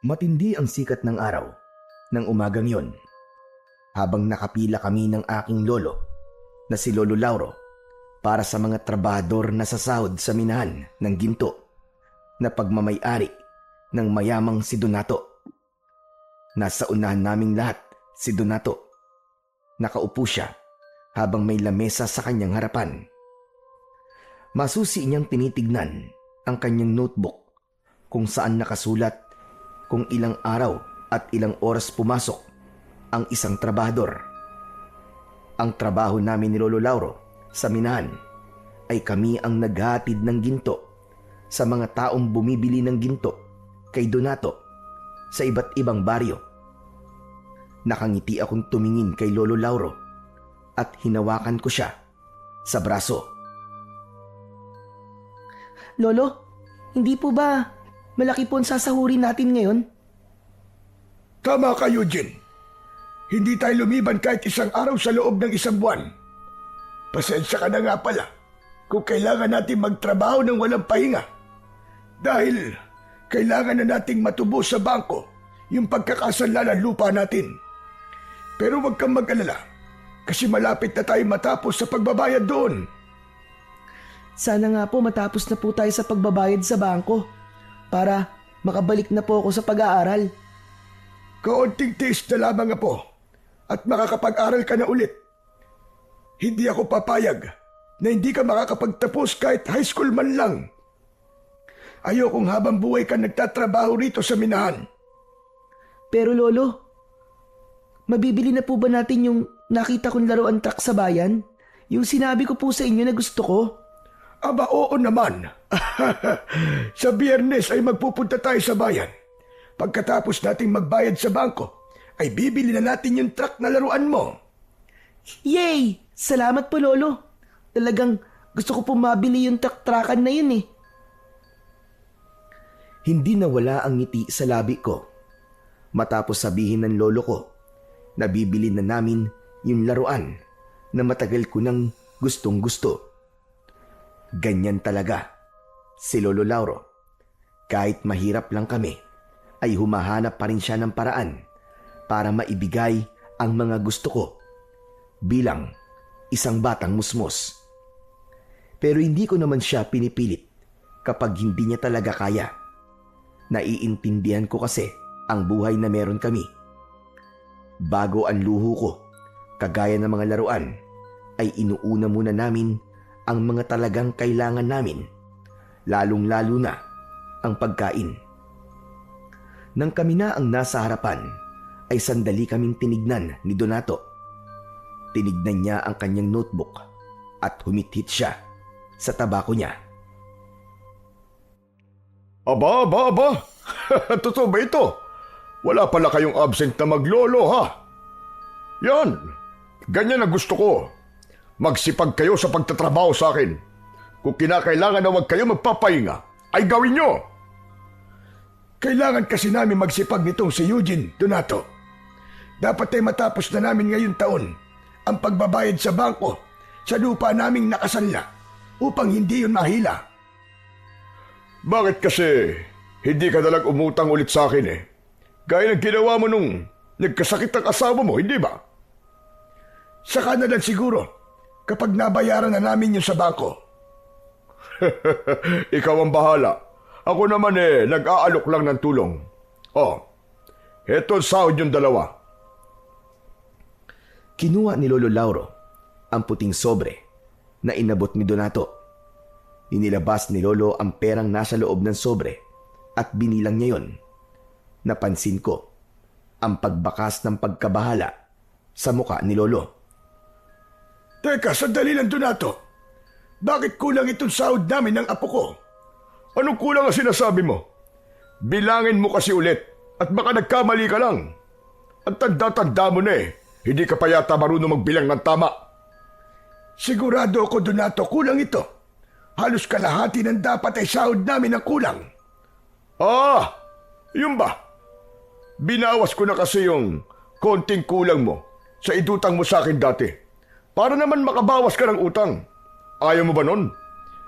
Matindi ang sikat ng araw ng umagang yon habang nakapila kami ng aking lolo na si Lolo Lauro para sa mga trabahador na sasahod sa minahan ng ginto na pagmamay-ari ng mayamang si Donato. Nasa unahan naming lahat si Donato. Nakaupo siya habang may lamesa sa kanyang harapan. Masusi niyang tinitignan ang kanyang notebook kung saan nakasulat kung ilang araw at ilang oras pumasok ang isang trabahador. Ang trabaho namin ni Lolo Lauro sa minahan ay kami ang naghatid ng ginto sa mga taong bumibili ng ginto kay Donato sa iba't ibang baryo. Nakangiti akong tumingin kay Lolo Lauro at hinawakan ko siya sa braso. Lolo, hindi po ba malaki po ang sasahurin natin ngayon? Tama ka, Eugene. Hindi tayo lumiban kahit isang araw sa loob ng isang buwan. Pasensya ka na nga pala kung kailangan natin magtrabaho ng walang pahinga. Dahil kailangan na nating matubos sa bangko yung pagkakasanla ng lupa natin. Pero huwag kang mag-alala kasi malapit na tayo matapos sa pagbabayad doon. Sana nga po matapos na po tayo sa pagbabayad sa bangko para makabalik na po ako sa pag-aaral. Kaunting tiis na lamang, apo, at makakapag-aral ka na ulit. Hindi ako papayag na hindi ka makakapagtapos kahit high school man lang. Ayokong habang buhay ka nagtatrabaho rito sa minahan. Pero Lolo, mabibili na po ba natin yung nakita kong laruan truck sa bayan? Yung sinabi ko po sa inyo na gusto ko? Aba, oo naman. Sa Biyernes ay magpupunta tayo sa bayan. Pagkatapos nating magbayad sa bangko, ay bibili na natin yung truck na laruan mo. Yay! Salamat po, Lolo. Talagang gusto ko po mabili yung truck-truckan na yun eh. Hindi nawala ang ngiti sa labi ko matapos sabihin ng lolo ko na bibili na namin yung laruan na matagal ko nang gustong-gusto. Ganyan talaga si Lolo Lauro. Kahit mahirap lang kami, ay humahanap pa rin siya ng paraan para maibigay ang mga gusto ko bilang isang batang musmos. Pero hindi ko naman siya pinipilit kapag hindi niya talaga kaya. Naiintindihan ko kasi ang buhay na meron kami. Bago ang luho ko, kagaya ng mga laruan, ay inuuna muna namin ang mga talagang kailangan namin, lalong-lalo na ang pagkain. Nang kami na ang nasa harapan, ay sandali kaming tinignan ni Donato. Tinignan niya ang kanyang notebook at humithit siya sa tabako niya. Aba! Totoo ba ito? Wala pala kayong absent na maglolo, ha? Yan! Ganyan ang gusto ko. Magsipag kayo sa pagtatrabaho sa akin. Kung kinakailangan na huwag kayo magpapahinga, ay gawin nyo! Kailangan kasi namin magsipag nitong si Eugene, Donato. Dapat ay matapos na namin ngayong taon ang pagbabayad sa bangko sa lupa naming nakasanla upang hindi yun mahila. Bakit kasi hindi ka nalang umutang ulit sa akin eh? Gaya ng ginawa mo nung nagkasakit ang asawa mo, hindi ba? Saka na lang siguro kapag nabayaran na namin yun sa bangko. Ikaw ang bahala. Ako naman nag-aalok lang ng tulong. Oh, eto ang sahod yung dalawa. Kinuha ni Lolo Lauro ang puting sobre na inabot ni Donato. Inilabas ni Lolo ang perang nasa loob ng sobre at binilang niya yon. Napansin ko ang pagbakas ng pagkabahala sa muka ni Lolo. Teka, sandali lang, Donato. Bakit kulang itong sahod namin ng apo ko? Anong kulang ang sinasabi mo? Bilangin mo kasi ulit at baka nagkamali ka lang. Ang tanda-tanda mo na hindi ka pa yata marunong magbilang ng tama. Sigurado ako, Donato, kulang ito. Halos kalahati ng dapat ay sahod namin ang kulang. Ah, yun ba? Binawas ko na kasi yung konting kulang mo sa idutang mo sa akin dati. Para naman makabawas ka ng utang. Ayaw mo ba nun?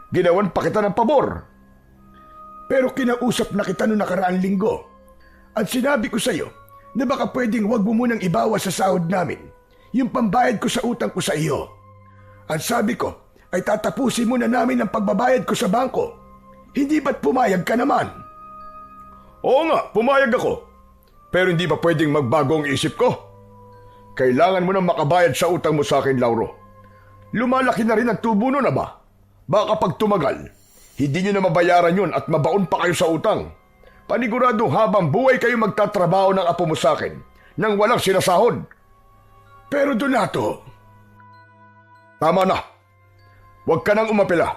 Ginawan pa kita ng pabor. Pero kinausap na kita noong nakaraang linggo. At sinabi ko sa'yo na baka pwedeng wag mo munang ibawas sa sahod namin yung pambayad ko sa utang ko sa iyo. At sabi ko ay tatapusin muna namin ang pagbabayad ko sa bangko. Hindi ba't pumayag ka naman? Oo nga, pumayag ako. Pero hindi ba pwedeng magbago ang isip ko? Kailangan mo nang makabayad sa utang mo sa akin, Lauro. Lumalaki na rin ang tubo nun na ba? Baka pag tumagal, hindi nyo na mabayaran yun at mabaon pa kayo sa utang. Paniguradong habang buhay kayo magtatrabaho ng apo mo sa akin nang walang sinasahod. Pero Donato, tama na. Huwag ka nang umapila.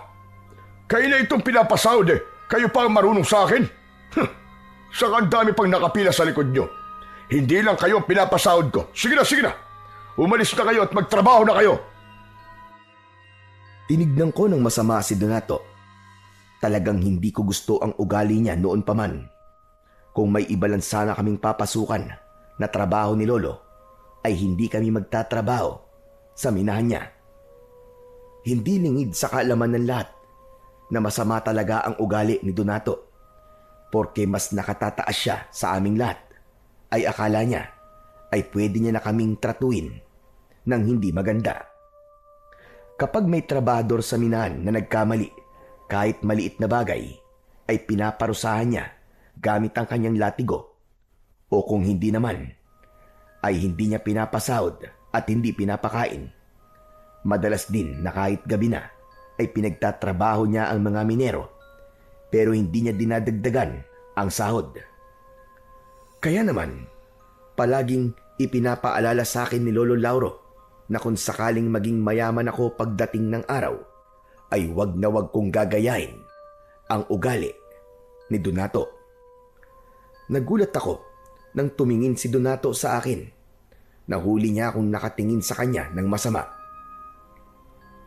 Kayo na itong pinapasahod kayo pa ang marunong sa akin. Saka ang dami pang nakapila sa likod nyo. Hindi lang kayo ang pinapasahod ko. Sige na. Umalis na kayo at magtrabaho na kayo. Tinignan ko ng masama si Donato. Talagang hindi ko gusto ang ugali niya noon pa man. Kung may iba lang sana kaming papasukan na trabaho ni Lolo, ay hindi kami magtatrabaho sa minahan niya. Hindi lingid sa kaalaman ng lahat na masama talaga ang ugali ni Donato. Porke mas nakatataas siya sa aming lahat, ay akala niya ay pwede niya na kaming tratuin ng hindi maganda. Kapag may trabador sa minahan na nagkamali, kahit maliit na bagay, ay pinaparusahan niya gamit ang kanyang latigo. O kung hindi naman, ay hindi niya pinapasahod at hindi pinapakain. Madalas din na kahit gabi na, ay pinagtatrabaho niya ang mga minero, pero hindi niya dinadagdagan ang sahod. Kaya naman, palaging ipinapaalala sa akin ni Lolo Lauro na kung sakaling maging mayaman ako pagdating ng araw, ay wag na wag kong gagayahin ang ugali ni Donato. Nagulat ako nang tumingin si Donato sa akin. Nahuli niya akong nakatingin sa kanya ng masama.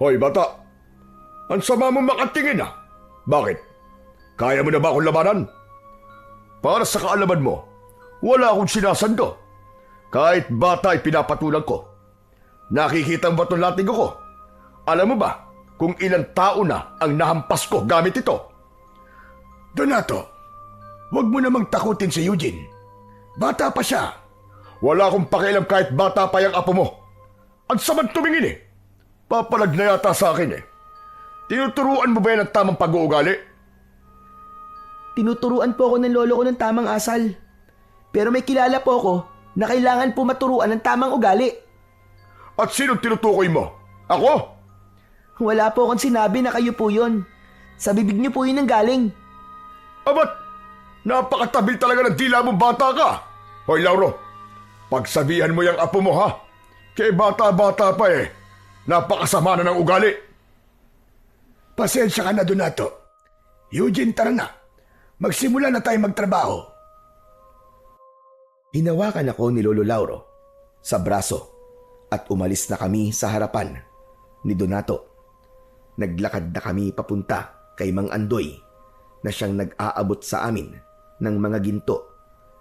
Hoy bata, ang sama mo makatingin ah. Bakit? Kaya mo na ba akong labanan? Para sa kaalaman mo, wala akong sinasando. Kahit bata ay pinapatulang ko. Nakikita mo ba itong latigo ko? Alam mo ba kung ilang tao na ang nahampas ko gamit ito? Donato, huwag mo namang takutin si Eugene. Bata pa siya. Wala akong pakialam kahit bata pa yung apo mo. Ang samad tumingin eh. Papalag na yata sa akin eh. Tinuturuan mo ba yan ang tamang pag-uugali? Tinuturuan po ako ng lolo ko ng tamang asal. Pero may kilala po ako na kailangan po maturuan ng tamang ugali. At sinong tinutukoy mo? Ako? Wala po akong sinabi na kayo po yun. Sa bibig niyo po yun ang galing. Abat, napakatabil talaga ng dila mo, bata ka. Hoy Lauro, pagsabihan mo yung apo mo ha. Kaya bata-bata pa eh. Napakasama na ng ugali. Pasensya ka na, Donato. Eugene, tara na. Magsimula na tayo magtrabaho. Hinawakan ako ni Lolo Lauro sa braso at umalis na kami sa harapan ni Donato. Naglakad na kami papunta kay Mang Andoy na siyang nag-aabot sa amin ng mga ginto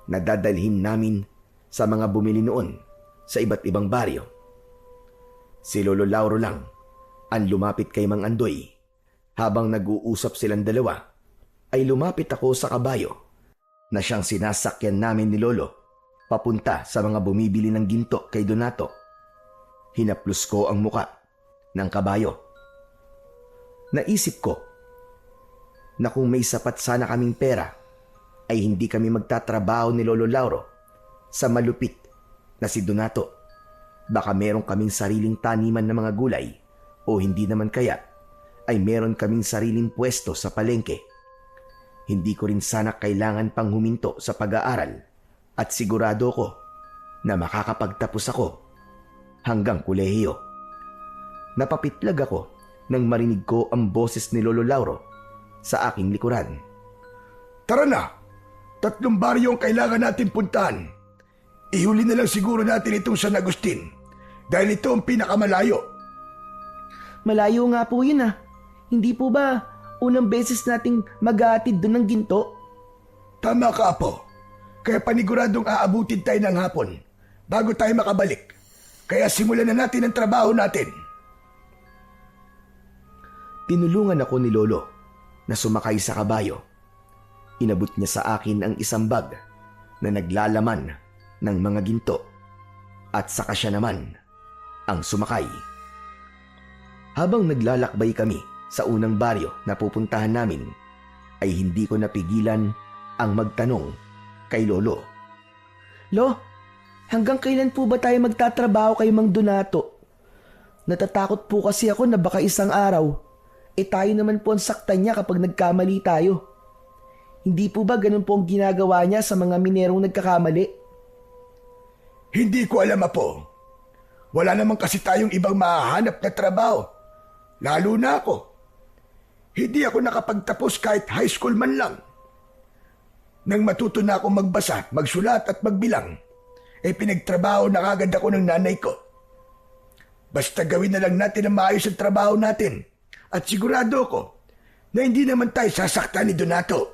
na dadalhin namin sa mga bumili noon sa iba't ibang baryo. Si Lolo Lauro lang ang lumapit kay Mang Andoy. Habang nag-uusap silang dalawa, ay lumapit ako sa kabayo na siyang sinasakyan namin ni Lolo papunta sa mga bumibili ng ginto kay Donato. Hinaplos ko ang muka ng kabayo. Naisip ko na kung may sapat sana kaming pera, ay hindi kami magtatrabaho ni Lolo Lauro sa malupit na si Donato. Baka meron kaming sariling taniman ng mga gulay o hindi naman kaya ay meron kaming sariling pwesto sa palengke. Hindi ko rin sana kailangan pang huminto sa pag-aaral at sigurado ko na makakapagtapos ako hanggang kolehiyo. Napapitlag ako nang marinig ko ang boses ni Lolo Lauro sa aking likuran. Tara na! 3 baryo ang kailangan natin puntahan. Ihuli na lang siguro natin itong San Agustin dahil ito ang pinakamalayo. Malayo nga po yun ah. Hindi po ba unang beses nating maghahatid doon ng ginto? Tama ka, Apo. Kaya paniguradong aabutin tayo ng hapon bago tayo makabalik. Kaya simulan na natin ang trabaho natin. Tinulungan ako ni Lolo na sumakay sa kabayo. Inabot niya sa akin ang isang bag na naglalaman ng mga ginto at saka siya naman ang sumakay. Habang naglalakbay kami sa unang baryo na pupuntahan namin, ay hindi ko napigilan ang magtanong kay Lolo. Lo, hanggang kailan po ba tayo magtatrabaho kay Mang Donato? Natatakot po kasi ako na baka isang araw, tayo naman po ang saktan niya kapag nagkamali tayo. Hindi po ba ganun po ang ginagawa niya sa mga minerong nagkakamali? Hindi ko alam, Apo. Wala naman kasi tayong ibang mahahanap na trabaho. Lalo na ako. Hindi ako nakapagtapos kahit high school man lang. Nang matuto na akong magbasa, magsulat at magbilang, pinagtrabaho na kagad ako ng nanay ko. Basta gawin na lang natin ang maayos ang trabaho natin at sigurado ko na hindi naman tayo sasaktan ni Donato.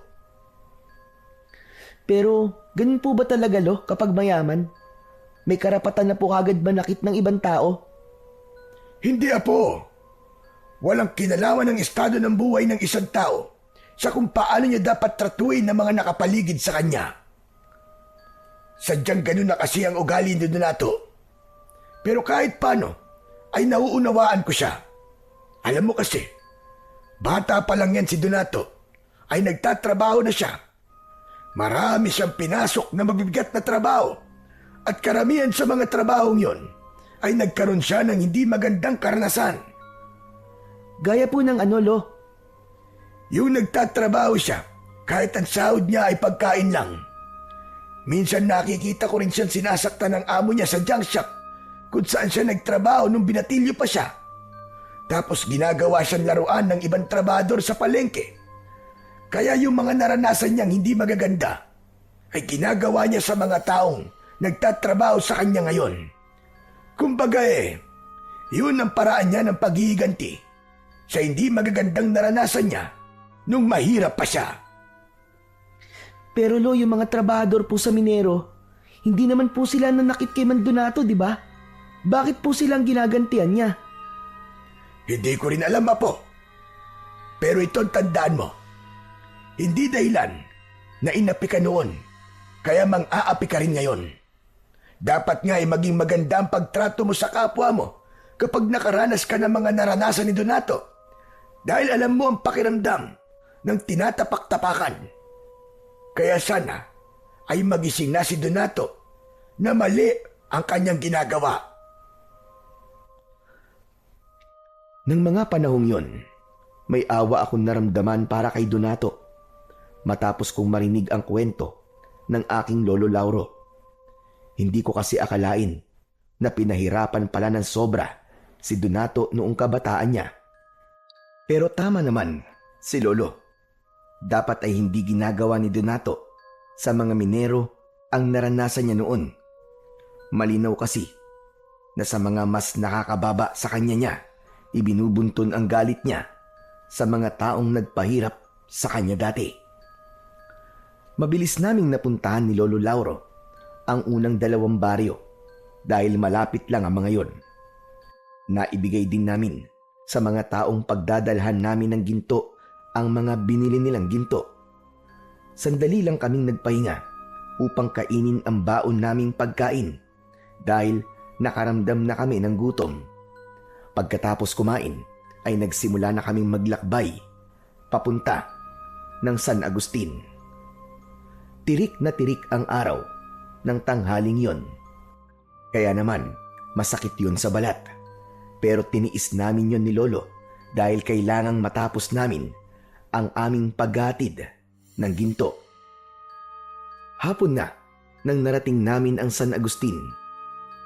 Pero ganun po ba talaga, Lo, kapag mayaman? May karapatan na po kagad manakit ng ibang tao? Hindi, Apo. Walang kinalaman ng estado ng buhay ng isang tao sa kung paano niya dapat tratuin ng mga nakapaligid sa kanya. Sadyang ganun na kasi ang ugali ni Donato. Pero kahit paano, ay nauunawaan ko siya. Alam mo kasi, bata pa lang yan si Donato, ay nagtatrabaho na siya. Marami siyang pinasok na mabibigat na trabaho at karamihan sa mga trabahong yon ay nagkaroon siya ng hindi magandang karanasan. Gaya po ng ano, Lo? Yung nagtatrabaho siya, kahit ang sahod niya ay pagkain lang. Minsan nakikita ko rin siyang sinasaktan ng amo niya sa junk shop kung saan siya nagtrabaho nung binatilyo pa siya. Tapos ginagawa siyang laruan ng ibang trabador sa palengke. Kaya yung mga naranasan niyang hindi magaganda ay ginagawa niya sa mga taong nagtatrabaho sa kanya ngayon. Kumbaga yun ang paraan niya ng paghihiganti sa hindi magagandang naranasan niya nung mahirap pa siya. Pero Lo, yung mga trabahador po sa minero, hindi naman po sila nanakit kay Mang Donato, di ba? Bakit po silang ginagantian niya? Hindi ko rin alam, Apo. Pero ito ang tandaan mo. Hindi dahilan na inapi ka noon, kaya mang-aapi ka rin ngayon. Dapat nga ay maging maganda ang pagtrato mo sa kapwa mo kapag nakaranas ka ng mga naranasan ni Donato. Dahil alam mo ang pakiramdam ng tinatapak-tapakan. Kaya sana ay magising na si Donato na mali ang kanyang ginagawa. Nang mga panahong yon, may awa akong naramdaman para kay Donato matapos kong marinig ang kwento ng aking Lolo Lauro. Hindi ko kasi akalain na pinahirapan pala ng sobra si Donato noong kabataan niya. Pero tama naman si Lolo. Dapat ay hindi ginagawa ni Donato sa mga minero ang naranasan niya noon. Malinaw kasi na sa mga mas nakakababa sa kanya niya, ibinubunton ang galit niya sa mga taong nagpahirap sa kanya dati. Mabilis naming napuntahan ni Lolo Lauro ang unang 2 baryo dahil malapit lang ang mga yon. Naibigay din namin sa mga taong pagdadalhan namin ng ginto ang mga binili nilang ginto. Sandali lang kaming nagpahinga upang kainin ang baon naming pagkain dahil nakaramdam na kami ng gutom. Pagkatapos kumain ay nagsimula na kaming maglakbay papunta ng San Agustin. Tirik na tirik ang araw ng tanghaling yon. Kaya naman masakit yun sa balat. Pero tiniis namin yon ni Lolo dahil kailangang matapos namin ang aming paghatid ng ginto. Hapon na nang narating namin ang San Agustin.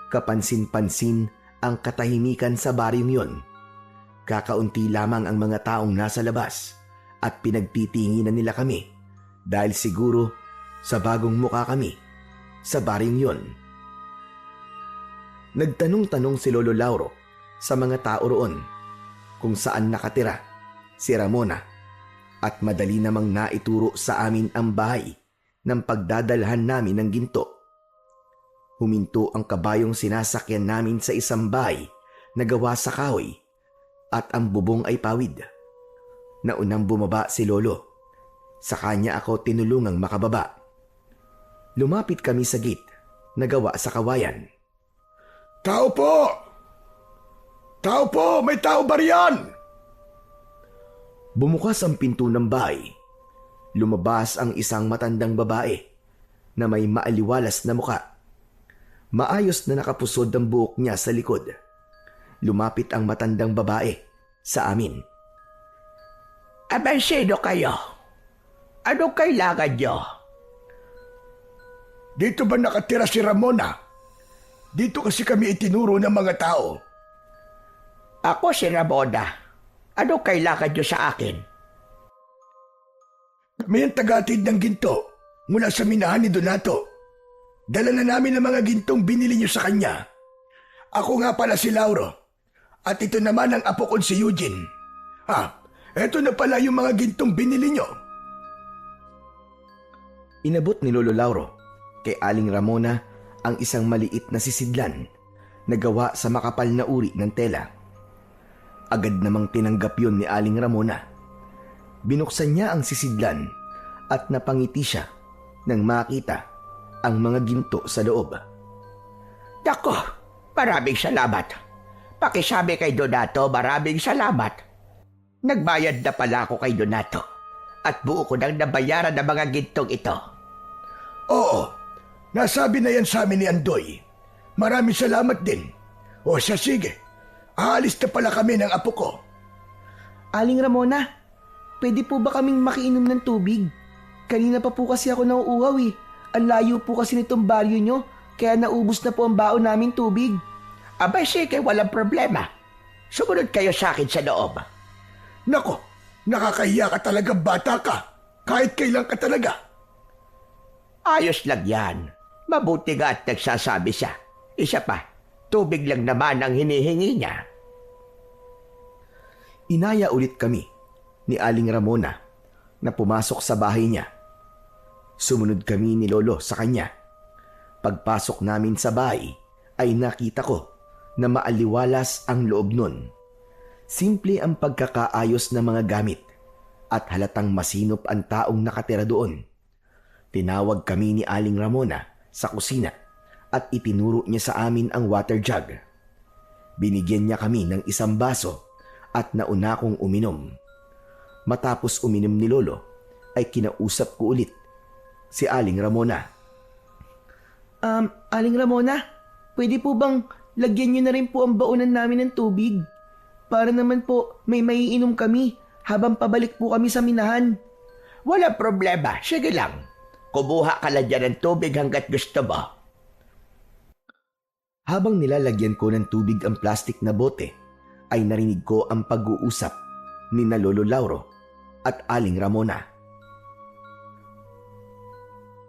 Kapansin-pansin ang katahimikan sa baryong yon. Kakaunti lamang ang mga taong nasa labas at pinagtitinginan nila kami dahil siguro sa bagong muka kami sa baryong yon. Nagtanong-tanong si Lolo Lauro sa mga tao roon kung saan nakatira si Ramona at madali namang naituro sa amin ang bahay ng pagdadalhan namin ng ginto. Huminto ang kabayong sinasakyan namin sa isang bahay na gawa sa kahoy at ang bubong ay pawid. Naunang bumaba si Lolo. Sa kanya ako tinulungang makababa. Lumapit kami sa gate na gawa sa kawayan. Tao po! Tao po! May tao ba riyan? Bumukas ang pinto ng bahay. Lumabas ang isang matandang babae na may maaliwalas na muka. Maayos na nakapusod ang buhok niya sa likod. Lumapit ang matandang babae sa amin. Abay, sino kayo? Anong kailangan nyo? Dito ba nakatira si Ramona? Dito kasi kami itinuro ng mga tao. Ako si Ramona. Anong kailangan nyo sa akin? May ang tagatid ng ginto mula sa minahan ni Donato. Dala na namin ang mga gintong binili niyo sa kanya. Ako nga pala si Lauro. At ito naman ang apo kong si Eugene. Eto na pala yung mga gintong binili niyo. Inabot ni Lolo Lauro kay Aling Ramona ang isang maliit na sisidlan na gawa sa makapal na uri ng tela. Agad namang tinanggap yun ni Aling Ramona. Binuksan niya ang sisidlan at napangiti siya nang makita ang mga ginto sa loob. Dako, maraming salamat. Pakisabi kay Donato, maraming salamat. Nagbayad na pala ako kay Donato at buo ko nang nabayaran ng mga gintong ito. Oo, nasabi na yan sa amin ni Andoy. Maraming salamat din. O siya, sige. Aalis na pala kami ng apo ko. Aling Ramona, pwede po ba kaming makiinom ng tubig? Kanina pa po kasi ako nauuhaw eh. Ang layo po kasi nitong baryo nyo, kaya naubos na po ang baon namin tubig. Abay sige, walang problema. Sumunod kayo sa akin sa loob. Nako, nakakahiya ka talaga, bata ka. Kahit kailan ka talaga. Ayos lang yan. Mabuti nga at nagsasabi siya. Isa pa, tubig lang naman ang hinihingi niya. Inaya ulit kami ni Aling Ramona na pumasok sa bahay niya. Sumunod kami ni Lolo sa kanya. Pagpasok namin sa bahay ay nakita ko na maaliwalas ang loob nun. Simple ang pagkakaayos ng mga gamit at halatang masinop ang taong nakatira doon. Tinawag kami ni Aling Ramona sa kusina at itinuro niya sa amin ang water jug. Binigyan niya kami ng isang baso at nauna kong uminom. Matapos uminom ni Lolo ay kinausap ko ulit si Aling Ramona. Aling Ramona, pwede po bang lagyan niyo na rin po ang baonan namin ng tubig? Para naman po may maiinom kami habang pabalik po kami sa minahan. Walang problema, sige lang. Kumuha ka lang dyan ng tubig hanggat gusto mo. Habang nilalagyan ko ng tubig ang plastic na bote, ay narinig ko ang pag-uusap ni na Lolo Lauro at Aling Ramona.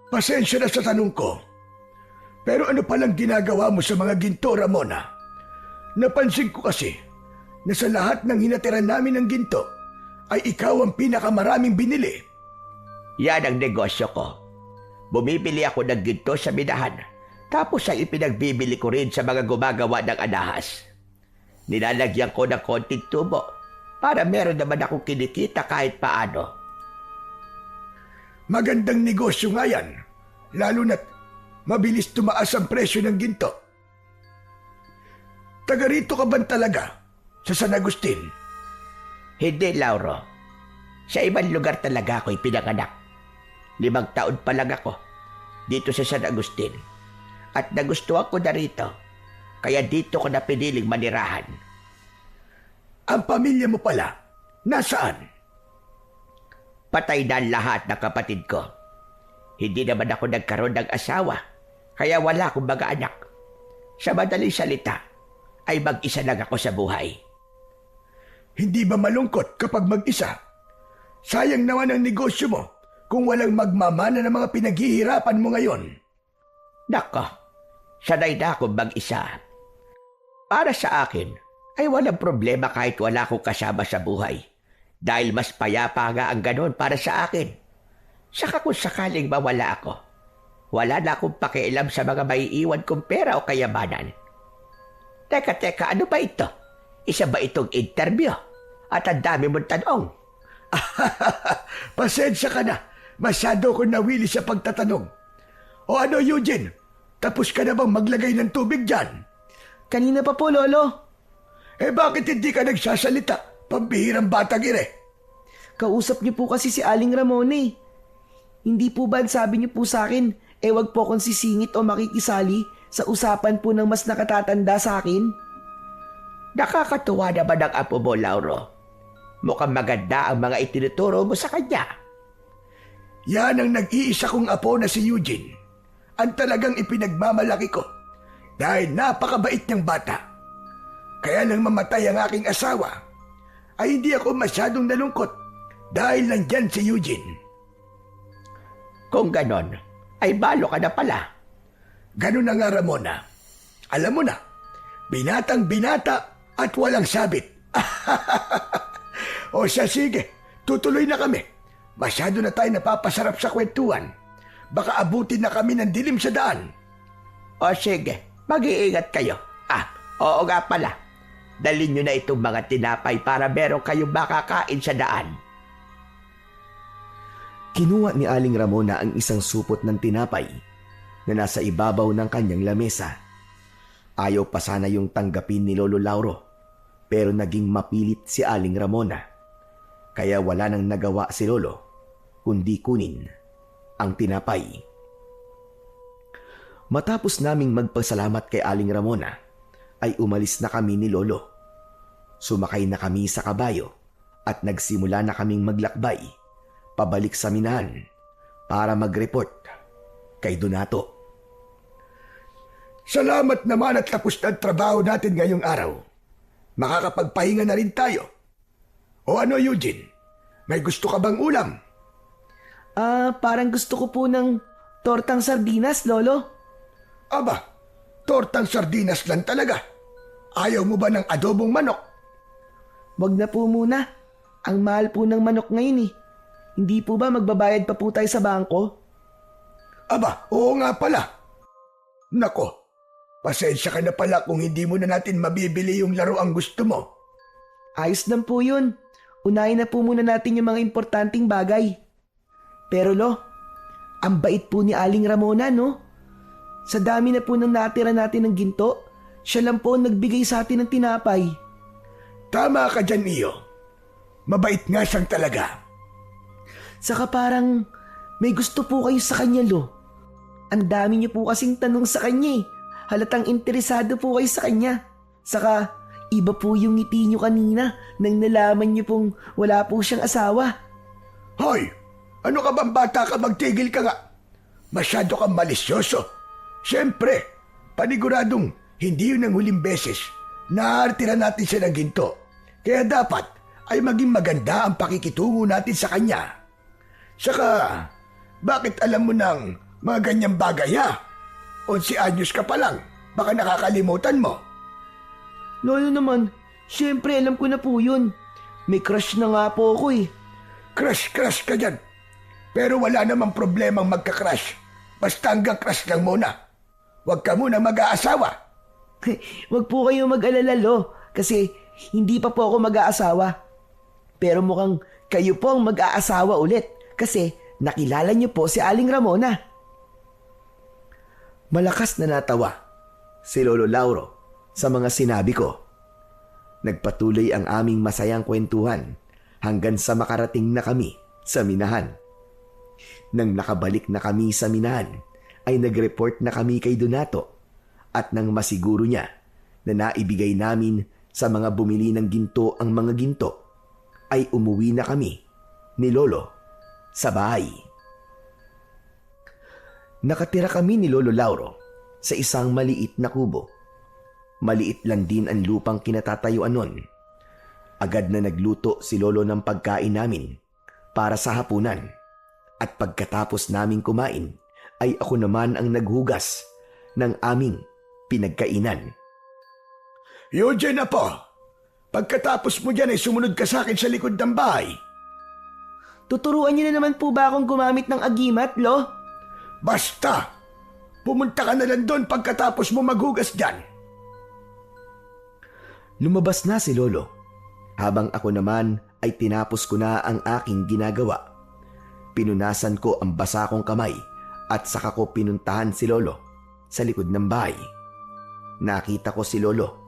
Pasensya na sa tanong ko. Pero ano palang ginagawa mo sa mga ginto, Ramona? Napansin ko kasi na sa lahat ng hinatiran namin ng ginto ay ikaw ang pinakamaraming binili. Yan ang negosyo ko. Bumibili ako ng ginto sa minahan, tapos ay ipinagbibili ko rin sa mga gumagawa ng alahas. Nilalagyan ko ng konting tubo para meron naman akong kinikita kahit paano. Magandang negosyo nga yan, lalo na't mabilis tumaas ang presyo ng ginto. Taga rito ka ba talaga sa San Agustin? Hindi, Lauro. Sa ibang lugar talaga ako'y pinanganak. 5 taon pa lang ako dito sa San Agustin. At nagustuhan ko na rito, kaya dito ko na piniling manirahan. Ang pamilya mo pala, nasaan? Patay na ang lahat ng kapatid ko. Hindi naman ako nagkaroon ng asawa, kaya wala akong mga anak. Sa madaling salita, ay mag-isa lang ako sa buhay. Hindi ba malungkot kapag mag-isa? Sayang naman ang negosyo mo kung walang magmamana ng mga pinaghihirapan mo ngayon. Nako, sanay na akong mag-isa. Para sa akin, ay walang problema kahit wala akong kasama sa buhay. Dahil mas payapa nga ang ganon para sa akin. Saka kung sakaling mawala ako, wala na akong pakialam sa mga maiiwan kong pera o kayamanan. Teka, ano ba ito? Isa ba itong interview? At ang dami mong tanong. Pasensya ka na. Masyado ko nawili sa pagtatanong. O ano, Eugene? Tapos ka na bang maglagay ng tubig dyan? Kanina pa po, Lolo. Eh bakit hindi ka nagsasalita? Pambihirang batang ire. Kausap niyo po kasi si Aling Ramona eh. Hindi po ba sabi niyo po sa akin, wag po akong sisingit o makikisali sa usapan po ng mas nakatatanda sa akin? Nakakatuwa naman ang apo mo, Lauro. Mukhang maganda ang mga itinuturo mo sa kanya. Yan ang nag-iisa kong apo na si Eugene. Ang talagang ipinagmamalaki ko dahil napakabait niyang bata. Kaya nang mamatay ang aking asawa, ay hindi ako masyadong nalungkot dahil nandyan si Eugene. Kung ganon, ay balo ka na pala. Ganun na nga, Ramona. Alam mo na, binatang binata at walang sabit. O siya, sige, tutuloy na kami. Masyado na tayo napapasarap sa kwentuhan. Baka abutin na kami ng dilim sa daan. O sige, mag-iingat kayo. Oo nga pala. Dalhin nyo na itong mga tinapay para meron kayong makakain sa daan. Kinuha ni Aling Ramona ang isang supot ng tinapay na nasa ibabaw ng kanyang lamesa. Ayaw pa sana yung tanggapin ni Lolo Lauro, pero naging mapilit si Aling Ramona. Kaya wala nang nagawa si Lolo, kundi kunin ang tinapay. Matapos naming magpasalamat kay Aling Ramona, ay umalis na kami ni Lolo. Sumakay na kami sa kabayo at nagsimula na kaming maglakbay pabalik sa minahan para mag-report kay Donato. Salamat naman at tapos na ang trabaho natin ngayong araw. Makakapagpahinga na rin tayo. O ano, Eugene? May gusto ka bang ulam? Parang gusto ko po ng tortang sardinas, Lolo. Aba, tortang sardinas lang talaga. Ayaw mo ba ng adobong manok? Wag na po muna. Ang mahal po ng manok ngayon eh. Hindi po ba magbabayad pa po tayo sa bangko? Aba, oo nga pala. Nako, pasensya ka na pala kung hindi mo na natin mabibili yung laro ang gusto mo. Ayos lang po yun. Unahin na po muna natin yung mga importanteng bagay. Pero Lo, ang bait po ni Aling Ramona, no? Sa dami na po nang natira natin ng ginto, siya lang po ang nagbigay sa atin ng tinapay. Tama ka dyan, Iyo. Mabait nga siyang talaga. Saka parang may gusto po kayo sa kanya, Lo. Ang dami niyo po kasing tanong sa kanya eh. Halatang interesado po kayo sa kanya. Saka iba po yung ngiti niyo kanina nang nalaman niyo pong wala po siyang asawa. Hoy! Ano ka bang bata ka? Magtigil ka nga. Masyado kang malisyoso. Siyempre, paniguradong hindi yun ang huling beses na aartira natin siya ng ginto. Kaya dapat ay maging maganda ang pakikitungo natin sa kanya. Saka, bakit alam mo ng mga ganyang bagay ha? 11 anyos ka pa lang, baka nakakalimutan mo. Lolo naman, siyempre alam ko na po yun. May crush na nga po ako eh. Crush ka dyan. Pero wala namang problemang magka-crush. Basta hanggang crush lang muna. Huwag ka muna mag-aasawa. Wag po kayo mag-alala, Lo. Kasi hindi pa po ako mag-aasawa. Pero mukhang kayo po ang mag-aasawa ulit. Kasi nakilala niyo po si Aling Ramona. Malakas na natawa si Lolo Lauro sa mga sinabi ko. Nagpatuloy ang aming masayang kwentuhan hanggang sa makarating na kami sa minahan. Nang nakabalik na kami sa minahan, ay nag-report na kami kay Donato at nang masiguro niya na naibigay namin sa mga bumili ng ginto ang mga ginto, ay umuwi na kami ni Lolo sa bahay. Nakatira kami ni Lolo Lauro sa isang maliit na kubo. Maliit lang din ang lupang kinatatayuan nun. Agad na nagluto si Lolo ng pagkain namin para sa hapunan. At pagkatapos naming kumain, ay ako naman ang naghugas ng aming pinagkainan. Eugene na po. Pagkatapos mo dyan ay sumunod ka sa akin sa likod ng bahay. Tuturuan niyo na naman po ba akong gumamit ng agimat, Lo? Basta! Pumunta ka na lang doon pagkatapos mo maghugas dyan. Lumabas na si Lolo, habang ako naman ay tinapos ko na ang aking ginagawa. Pinunasan ko ang basa kong kamay at saka ko pinuntahan si Lolo sa likod ng bahay. Nakita ko si Lolo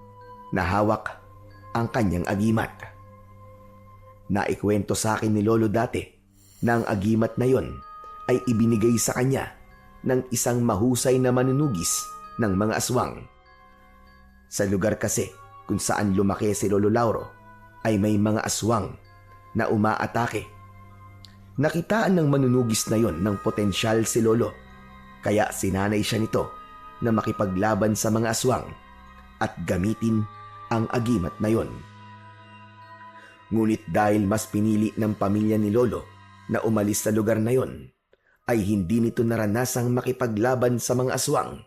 na hawak ang kanyang agimat. Naikwento sa akin ni Lolo dati na ang agimat na yon ay ibinigay sa kanya ng isang mahusay na manunugis ng mga aswang. Sa lugar kasi kung saan lumaki si Lolo Lauro ay may mga aswang na umaatake. Nakitaan ng manunugis na yon ng potensyal si Lolo, kaya sinanay siya nito na makipaglaban sa mga aswang at gamitin ang agimat na yon. Ngunit dahil mas pinili ng pamilya ni Lolo na umalis sa lugar na yon, ay hindi nito naranasang makipaglaban sa mga aswang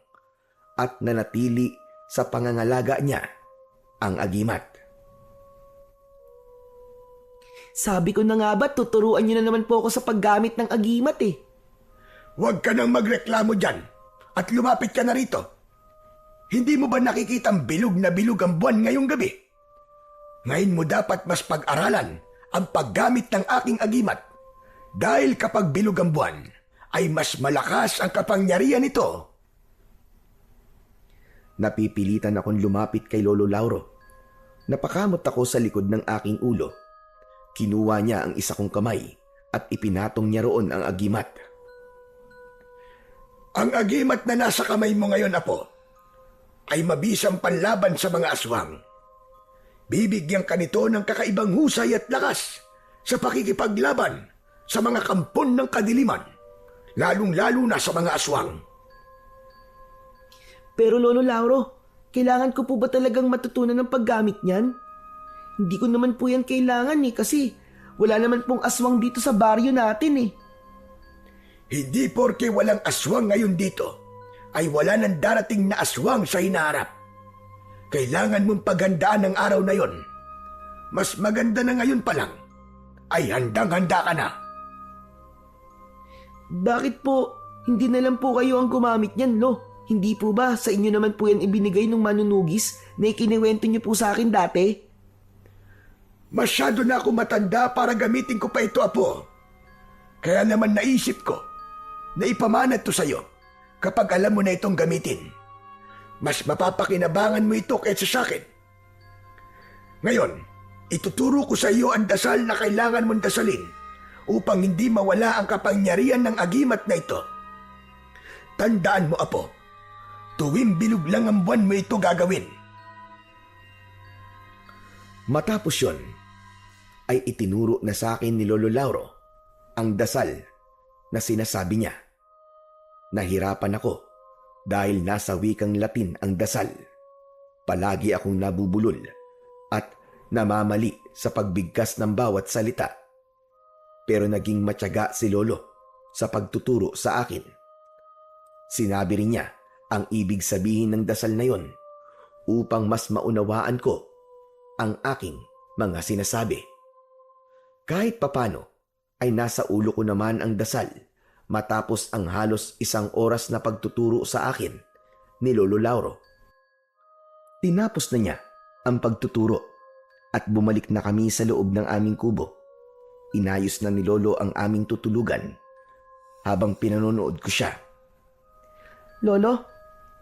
at nanatili sa pangangalaga niya ang agimat. Sabi ko na nga ba, tuturuan niyo na naman po ako sa paggamit ng agimat eh. Huwag ka nang magreklamo dyan at lumapit ka na rito. Hindi mo ba nakikitang bilog na bilog ang buwan ngayong gabi? Ngayon mo dapat mas pag-aralan ang paggamit ng aking agimat dahil kapag bilog ang buwan ay mas malakas ang kapangyarihan nito. Napipilitan akong lumapit kay Lolo Lauro. Napakamot ako sa likod ng aking ulo. Kinuha niya ang isa kong kamay at ipinatong niya roon ang agimat. Ang agimat na nasa kamay mo ngayon, Apo, ay mabisang panlaban sa mga aswang. Bibigyan ka nito ng kakaibang husay at lakas sa pakikipaglaban sa mga kampon ng kadiliman, lalong-lalo na sa mga aswang. Pero Lolo Lauro, kailangan ko po ba talagang matutunan ng paggamit niyan? Hindi ko naman po yan kailangan eh kasi wala naman pong aswang dito sa baryo natin eh. Hindi porke walang aswang ngayon dito ay wala nang darating na aswang sa hinaharap. Kailangan mong paghandaan ng araw na yon. Mas maganda na ngayon pa lang ay handang-handa ka na. Bakit po hindi na lang po kayo ang gumamit niyan, Lo? Hindi po ba sa inyo naman po yan ibinigay ng manunugis na ikiniwento niyo po sa akin dati? Masyado na ako matanda para gamitin ko pa ito, Apo. Kaya naman naisip ko na ipamanat to sa'yo kapag alam mo na itong gamitin. Mas mapapakinabangan mo ito kaysa sa akin. Ngayon, ituturo ko sa iyo ang dasal na kailangan mong dasalin upang hindi mawala ang kapangyarihan ng agimat na ito. Tandaan mo, Apo, tuwing bilog lang ang buwan mo ito gagawin. Matapos yon, ay itinuro na sa akin ni Lolo Lauro ang dasal na sinasabi niya. Nahirapan ako dahil nasa wikang Latin ang dasal. Palagi akong nabubulol at namamali sa pagbigkas ng bawat salita. Pero naging matyaga si Lolo sa pagtuturo sa akin. Sinabi rin niya ang ibig sabihin ng dasal na yon upang mas maunawaan ko ang aking mga sinasabi. Kahit papano ay nasa ulo ko naman ang dasal matapos ang halos 1 oras na pagtuturo sa akin ni Lolo Lauro. Tinapos na niya ang pagtuturo at bumalik na kami sa loob ng aming kubo. Inayos na ni Lolo ang aming tutulugan habang pinanonood ko siya. Lolo,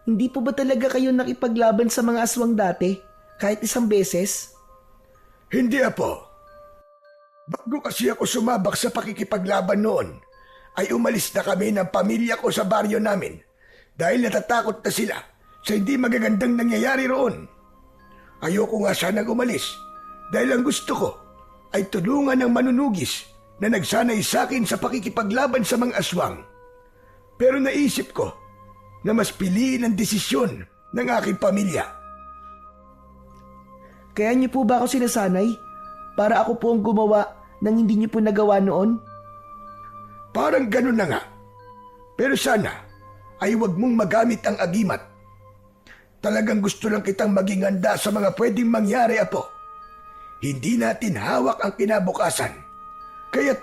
hindi po ba talaga kayo nakipaglaban sa mga aswang dati kahit 1 beses? Hindi, Apo. Bago kasi ako sumabak sa pakikipaglaban noon, ay umalis na kami ng pamilya ko sa baryo namin dahil natatakot na sila sa hindi magagandang nangyayari roon. Ayoko nga sanang umalis dahil ang gusto ko ay tulungan ng manunugis na nagsanay sa akin sa pakikipaglaban sa mga aswang. Pero naisip ko na mas piliin ang desisyon ng aking pamilya. Kaya niyo po ba ako sinasanay para ako po ang gumawa nang hindi niyo po nagawa noon? Parang ganun na nga. Pero sana ay huwag mong magamit ang agimat. Talagang gusto lang kitang maging handa sa mga pwedeng mangyari, Apo. Hindi natin hawak ang kinabukasan. Kaya't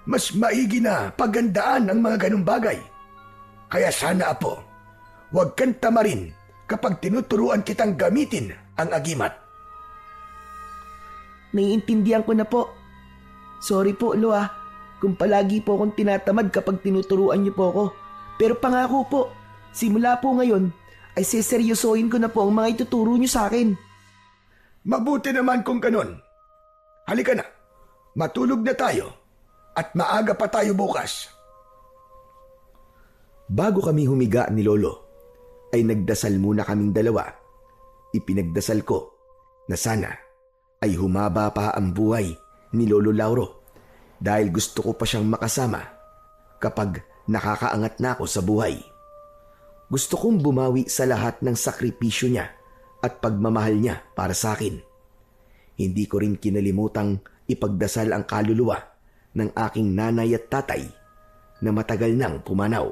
mas maigi na paghandaan ang mga ganung bagay. Kaya sana, Apo, huwag kang tamarin kapag tinuturuan kitang gamitin ang agimat. Naiintindihan ko na po. Sorry po, Lo kung palagi po akong tinatamad kapag tinuturuan niyo po ako. Pero pangako po, simula po ngayon ay seseryosohin ko na po ang mga ituturo niyo sa akin. Mabuti naman kung ganon. Halika na, matulog na tayo at maaga pa tayo bukas. Bago kami humiga ni Lolo, ay nagdasal muna kaming dalawa. Ipinagdasal ko na sana ay humaba pa ang buhay ni Lolo Lauro dahil gusto ko pa siyang makasama kapag nakakaangat na ako sa buhay. Gusto kong bumawi sa lahat ng sakripisyo niya at pagmamahal niya para sa akin. Hindi ko rin kinalimutang ipagdasal ang kaluluwa ng aking nanay at tatay na matagal nang pumanaw.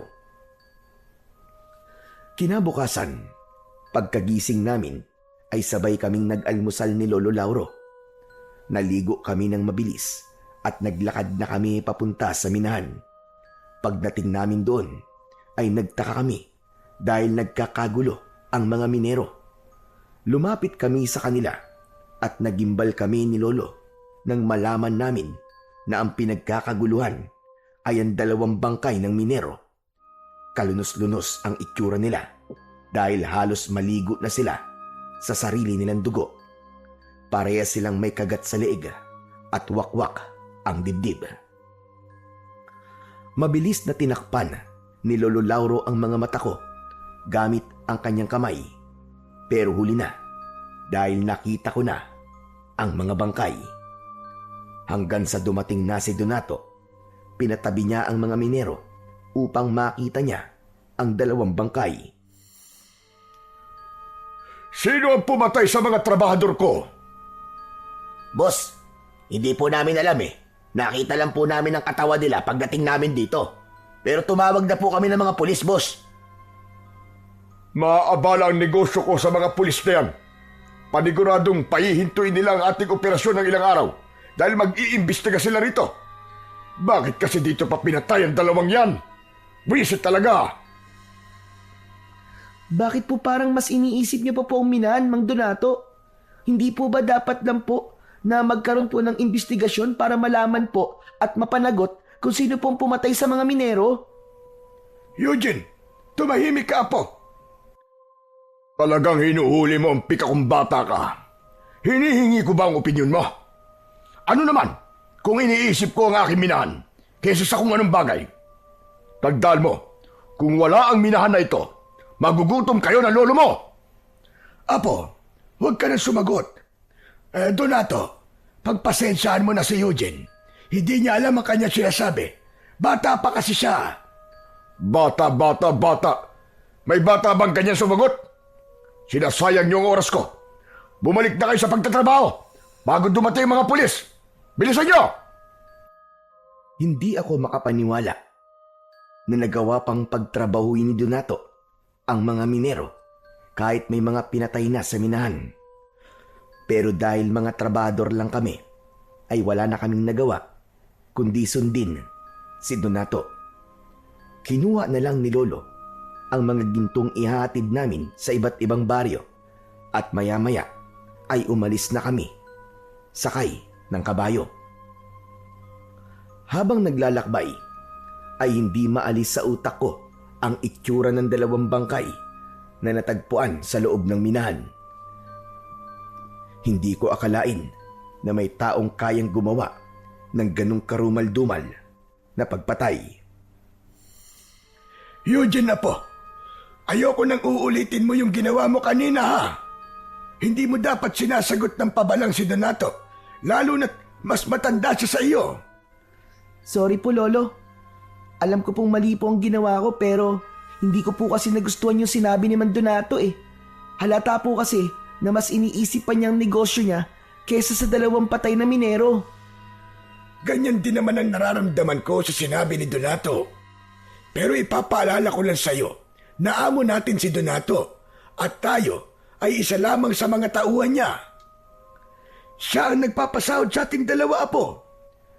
Kinabukasan, pagkagising namin ay sabay kaming nag-almusal ni Lolo Lauro. Naligo kami ng mabilis at naglakad na kami papunta sa minahan. Pagdating namin doon ay nagtaka kami dahil nagkakagulo ang mga minero. Lumapit kami sa kanila at nagimbal kami ni Lolo nang malaman namin na ang pinagkakaguluhan ay ang 2 bangkay ng minero. Kalunos-lunos ang itsura nila dahil halos maligo na sila sa sarili nilang dugo. Parehas silang may kagat sa leeg at wakwak ang dibdib. Mabilis na tinakpan ni Lolo Lauro ang mga mata ko gamit ang kanyang kamay. Pero huli na dahil nakita ko na ang mga bangkay. Hanggang sa dumating na si Donato, pinatabi niya ang mga minero upang makita niya ang 2 bangkay. Sino ang pumatay sa mga trabahador ko? Boss, hindi po namin alam eh. Nakita lang po namin ang katawan nila pagdating namin dito. Pero tumawag na po kami ng mga pulis, boss. Maaabala ang negosyo ko sa mga pulis na yan. Paniguradong pahihintuin nila ang ating operasyon ng ilang araw dahil mag-iimbestiga sila rito. Bakit kasi dito pa pinatay ang 2 yan? Wisit talaga! Bakit po parang mas iniisip niyo pa po ang minahan, Mang Donato? Hindi po ba dapat lang po na magkaroon po ng investigasyon para malaman po at mapanagot kung sino pong pumatay sa mga minero? Eugene, tumahimik ka po. Talagang hinuhuli mo ang pika kong bata ka. Hinihingi ko ba ang opinyon mo? Ano naman kung iniisip ko ang aking minahan kaysa sa kung anong bagay? Tagdaan mo, kung wala ang minahan na ito, magugutom kayo ng lolo mo. Apo, huwag ka na sumagot. Donato, pagpasensyaan mo na si Eugene. Hindi niya alam ang kanya sinasabi. Bata pa kasi siya. Bata. May bata bang ganyan sumagot? Sinasayang niyo ang oras ko. Bumalik na kayo sa pagtatrabaho bago dumating ang mga pulis. Bilisan niyo! Hindi ako makapaniwala na nagawa pang pagtrabahuin ni Donato ang mga minero kahit may mga pinatay na sa minahan. Pero dahil mga trabador lang kami, ay wala na kaming nagawa kundi sundin si Donato. Kinuha na lang ni Lolo ang mga gintong ihatid namin sa iba't ibang baryo at maya-maya ay umalis na kami sakay ng kabayo. Habang naglalakbay, ay hindi maalis sa utak ko ang itsura ng 2 bangkay na natagpuan sa loob ng minahan. Hindi ko akalain na may taong kayang gumawa ng ganong karumal-dumal na pagpatay. Eugene na po, ayoko nang uulitin mo yung ginawa mo kanina ha. Hindi mo dapat sinasagot ng pabalang si Donato, lalo na't mas matanda siya sa iyo. Sorry po, Lolo. Alam ko pong mali po ang ginawa ko pero hindi ko po kasi nagustuhan yung sinabi ni Mang Donato eh. Halata po kasi na mas iniisip pa niyang negosyo niya kesa sa 2 patay na minero. Ganyan din naman ang nararamdaman ko sa sinabi ni Donato. Pero ipapaalala ko lang sa iyo na amo natin si Donato at tayo ay isa lamang sa mga tauhan niya. Siya ang nagpapasahod sa ating 2 apo.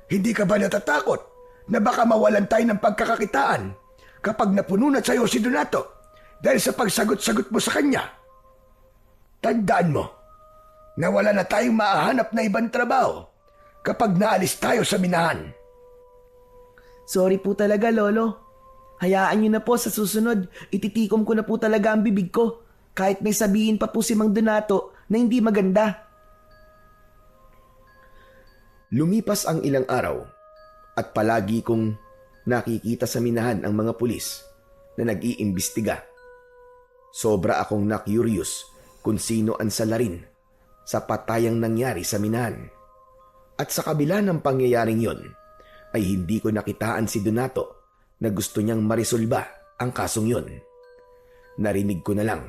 Hindi ka ba natatakot na baka mawalan tayo ng pagkakakitaan kapag napuno na sa'yo si Donato dahil sa pagsagot-sagot mo sa kanya? Tandaan mo na wala na tayong maahanap na ibang trabaho kapag naalis tayo sa minahan. Sorry po talaga, Lolo. Hayaan niyo na po sa susunod, ititikom ko na po talaga ang bibig ko. Kahit may sabihin pa po si Mang Donato na hindi maganda. Lumipas ang ilang araw at palagi kong nakikita sa minahan ang mga pulis na nag-iimbestiga. Sobra akong na-curious kung sino ang salarin sa patayang nangyari sa minahan. At sa kabila ng pangyayaring yon, ay hindi ko nakitaan si Donato na gusto niyang marisolba ang kasong yon. Narinig ko na lang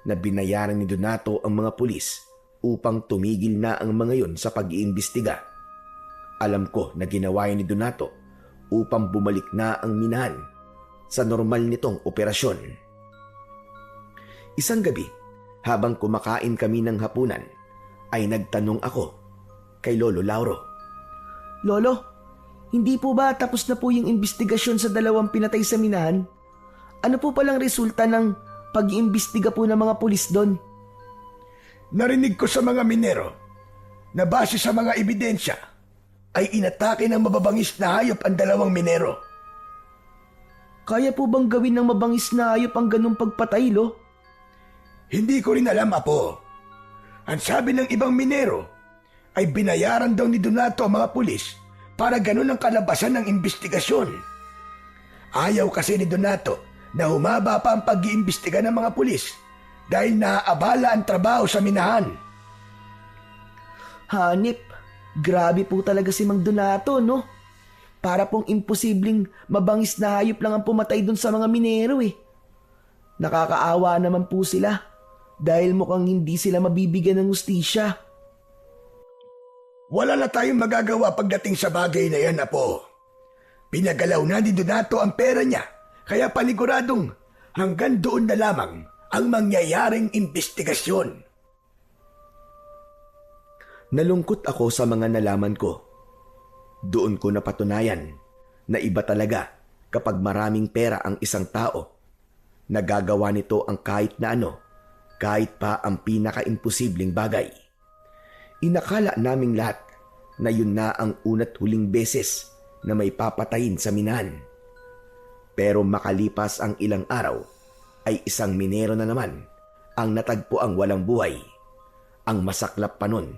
na binayaran ni Donato ang mga pulis upang tumigil na ang mga yon sa pag-iimbestiga. Alam ko na ginawa ni Donato upang bumalik na ang minahan sa normal nitong operasyon. Isang gabi, habang kumakain kami ng hapunan, ay nagtanong ako kay Lolo Lauro. Lolo, hindi po ba tapos na po yung investigasyon sa dalawang pinatay sa minahan? Ano po palang resulta ng pag-iimbestiga po ng mga pulis doon? Narinig ko sa mga minero na base sa mga ebidensya ay inatake ng mababangis na hayop ang dalawang minero. Kaya po bang gawin ng mabangis na hayop ang ganung pagpatay, Lo? Hindi ko rin alam, Apo. Ang sabi ng ibang minero ay binayaran daw ni Donato ang mga pulis para ganun ang kalabasan ng investigasyon. Ayaw kasi ni Donato na humaba pa ang pag-iimbestiga ng mga pulis dahil naaabala ang trabaho sa minahan. Hanip, grabe po talaga si Mang Donato, no? Para pong imposibleng mabangis na hayop lang ang pumatay dun sa mga minero eh. Nakakaawa naman po sila dahil mukhang hindi sila mabibigyan ng hustisya. Wala na tayong magagawa pagdating sa bagay na yan, Apo. Pinagalaw na ni Donato ang pera niya, kaya paniguradong hanggang doon na lamang ang mangyayaring investigasyon. Nalungkot ako sa mga nalaman ko. Doon ko napatunayan na iba talaga kapag maraming pera ang isang tao. Nagagawa nito ang kahit na ano, kahit pa ang pinaka-imposibleng bagay. Inakala naming lahat na yun na ang una't huling beses na may papatayin sa minahan. Pero makalipas ang ilang araw, ay isang minero na naman ang natagpo ang walang buhay. Ang masaklap pa nun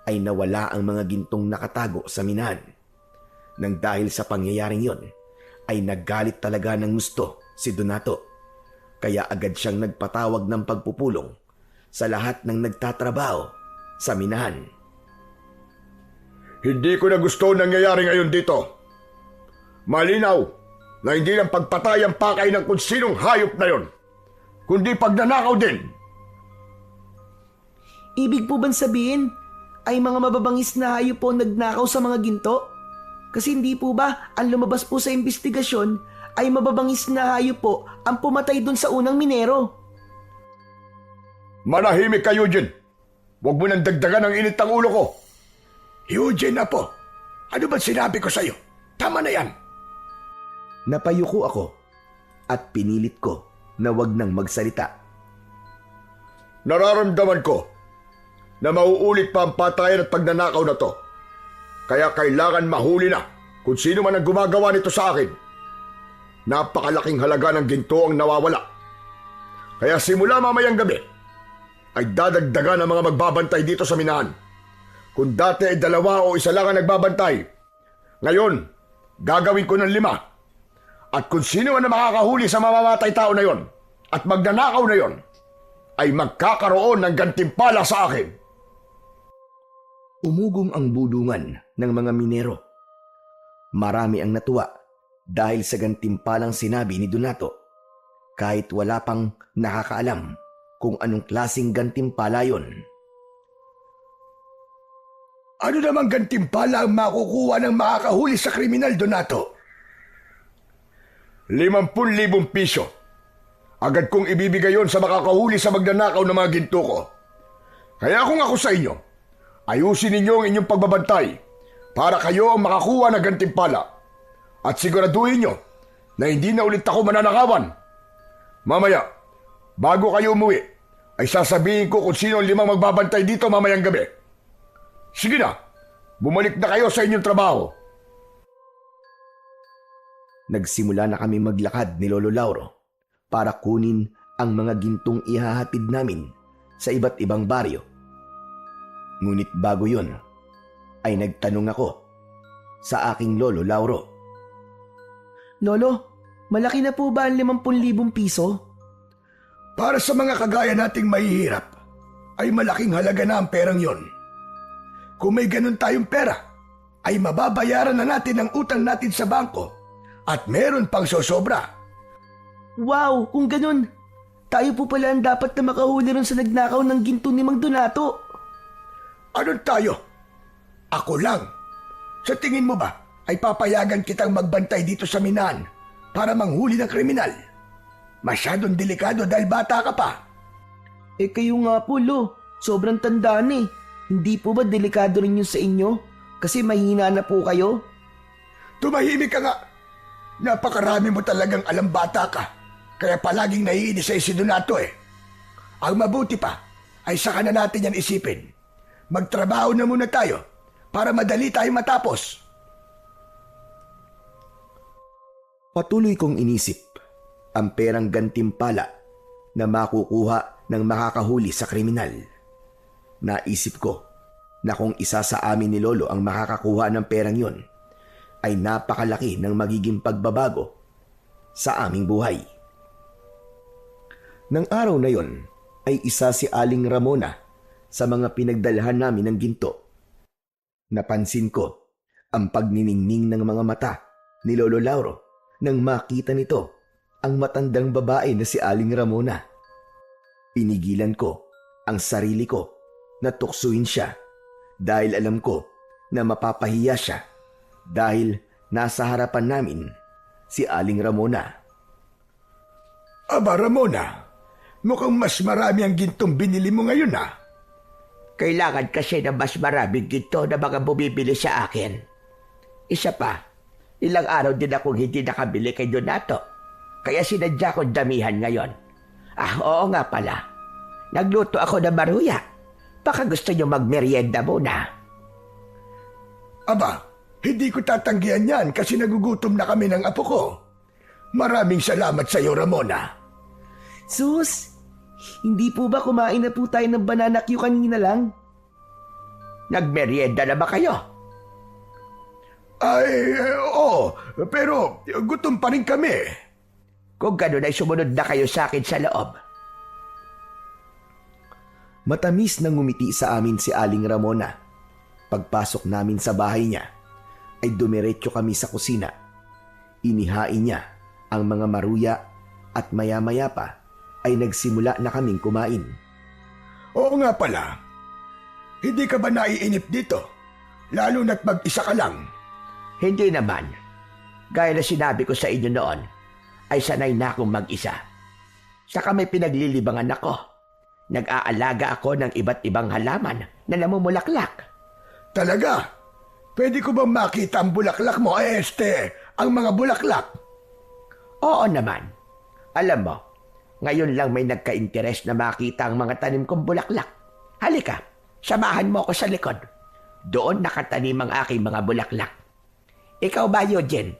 ay nawala ang mga gintong nakatago sa minahan. Nang dahil sa pangyayaring yon, ay naggalit talaga ng gusto si Donato. Kaya agad siyang nagpatawag ng pagpupulong sa lahat ng nagtatrabaho sa minahan. Hindi ko na gusto nangyayari ngayon dito. Malinaw na hindi lang pagpatay ang pakay ng kung sinong hayop na yon, kundi pagnanakaw din. Ibig po bang sabihin ay mga mababangis na hayop po nagnakaw sa mga ginto? Kasi hindi po ba ang lumabas po sa investigasyon ay mababangis na hayop po ang pumatay dun sa unang minero? Manahimik ka, Eugene. Huwag mo nang dagdagan ang init ng ulo ko. Eugene, Apo, ano ba sinabi ko sa'yo? Tama na yan. Napayuko ako at pinilit ko na wag nang magsalita. Nararamdaman ko na mauulit pa ang patayan at pagnanakaw na to. Kaya kailangan mahuli na kung sino man ang gumagawa nito sa akin. Napakalaking halaga ng ginto ang nawawala. Kaya simula mamayang gabi, ay dadagdagan ang mga magbabantay dito sa minahan. Kung dati ay 2 o 1 lang ang nagbabantay, ngayon, gagawin ko ng 5. At kung sino man na makakahuli sa mamamatay tao na yon at magnanakaw na yon, ay magkakaroon ng gantimpala sa akin. Umugong ang budungan ng mga minero. Marami ang natuwa dahil sa gantimpalang sinabi ni Donato, kahit wala pang nakakaalam kung anong klaseng gantimpala yon. Ano namang gantimpala ang makukuha ng makakahuli sa kriminal, Donato? 50,000 piso. Agad kong ibibigay yon sa makakahuli sa magnanakaw ng mga ginto ko. Kaya kung ako sa inyo, ayusin ninyo ang inyong pagbabantay para kayo ang makakuha ng gantimpala. At siguraduhin nyo na hindi na ulit ako mananakawan. Mamaya, bago kayo umuwi, ay sasabihin ko kung sino ang 5 magbabantay dito mamayang gabi. Sige na, bumalik na kayo sa inyong trabaho. Nagsimula na kami maglakad ni Lolo Lauro para kunin ang mga gintong ihahatid namin sa iba't ibang baryo. Ngunit bago yon, ay nagtanong ako sa aking Lolo Lauro. Lolo, malaki na po ba ang 50,000 piso? Para sa mga kagaya nating mahihirap, ay malaking halaga na ang perang yon. Kung may ganun tayong pera, ay mababayaran na natin ang utang natin sa bangko at meron pang sosobra. Wow, kung ganun, tayo po pala ang dapat na makahuli ron sa nagnakaw ng ginto ni Mang Donato. Anong tayo? Ako lang. Sa tingin mo ba ay papayagan kitang magbantay dito sa minahan para manghuli ng kriminal? Masyadong delikado dahil bata ka pa. Eh kayo nga po, Lo, sobrang tanda na eh. Hindi po ba delikado rin yun sa inyo? Kasi mahina na po kayo? Tumahimik ka nga. Napakarami mo talagang alam, bata ka. Kaya palaging naiinis sa si Donato eh. Ang mabuti pa ay saka na natin yan isipin. Magtrabaho na muna tayo para madali tayo matapos. Patuloy kong inisip ang perang gantimpala na makukuha ng makakahuli sa kriminal. Naisip ko na kung isa sa amin ni Lolo ang makakakuha ng perang yon, ay napakalaki ng magiging pagbabago sa aming buhay. Nang araw na yon ay isa si Aling Ramona sa mga pinagdalhan namin ng ginto. Napansin ko ang pagniningning ng mga mata ni Lolo Lauro nang makita nito ang matandang babae na si Aling Ramona. Pinigilan ko ang sarili ko na tuksuin siya dahil alam ko na mapapahiya siya dahil nasa harapan namin si Aling Ramona. Aba, Ramona, mukhang mas marami ang gintong binili mo ngayon ah. Kailangan kasi na mas maraming ginto na mga bumibili sa akin. Isa pa, ilang araw din akong hindi nakabili kay Donato. Kaya sinadya ko damihan ngayon. Ah, oo nga pala. Nagluto ako ng maruya. Baka gusto nyo magmerienda muna. Aba, hindi ko tatanggihan yan kasi nagugutom na kami ng apo ko. Maraming salamat sa iyo, Ramona. Sus, hindi po ba kumain na po tayo ng banana Q kanina lang? Nagmerienda na ba kayo? Ay, oo, pero gutom pa rin kami. Kung gano'n ay sumunod na kayo sa akin sa loob. Matamis na ngumiti sa amin si Aling Ramona. Pagpasok namin sa bahay niya, ay dumiretso kami sa kusina. Inihain niya ang mga maruya at maya-maya pa ay nagsimula na kaming kumain. Oo nga pala. Hindi ka ba naiinip dito? Lalo na't mag-isa ka lang. Hindi naman. Gaya na sinabi ko sa inyo noon, ay sanay na akong mag-isa. Saka may pinaglilibangan ako. Nag-aalaga ako ng iba't ibang halaman na namumulaklak. Talaga? Pwede ko bang makita ang bulaklak mo? Ang mga bulaklak. Oo naman. Alam mo, ngayon lang may nagka-interes na makita ang mga tanim kong bulaklak. Halika, samahan mo ako sa likod. Doon nakatanim ang aking mga bulaklak. Ikaw ba, Eugene?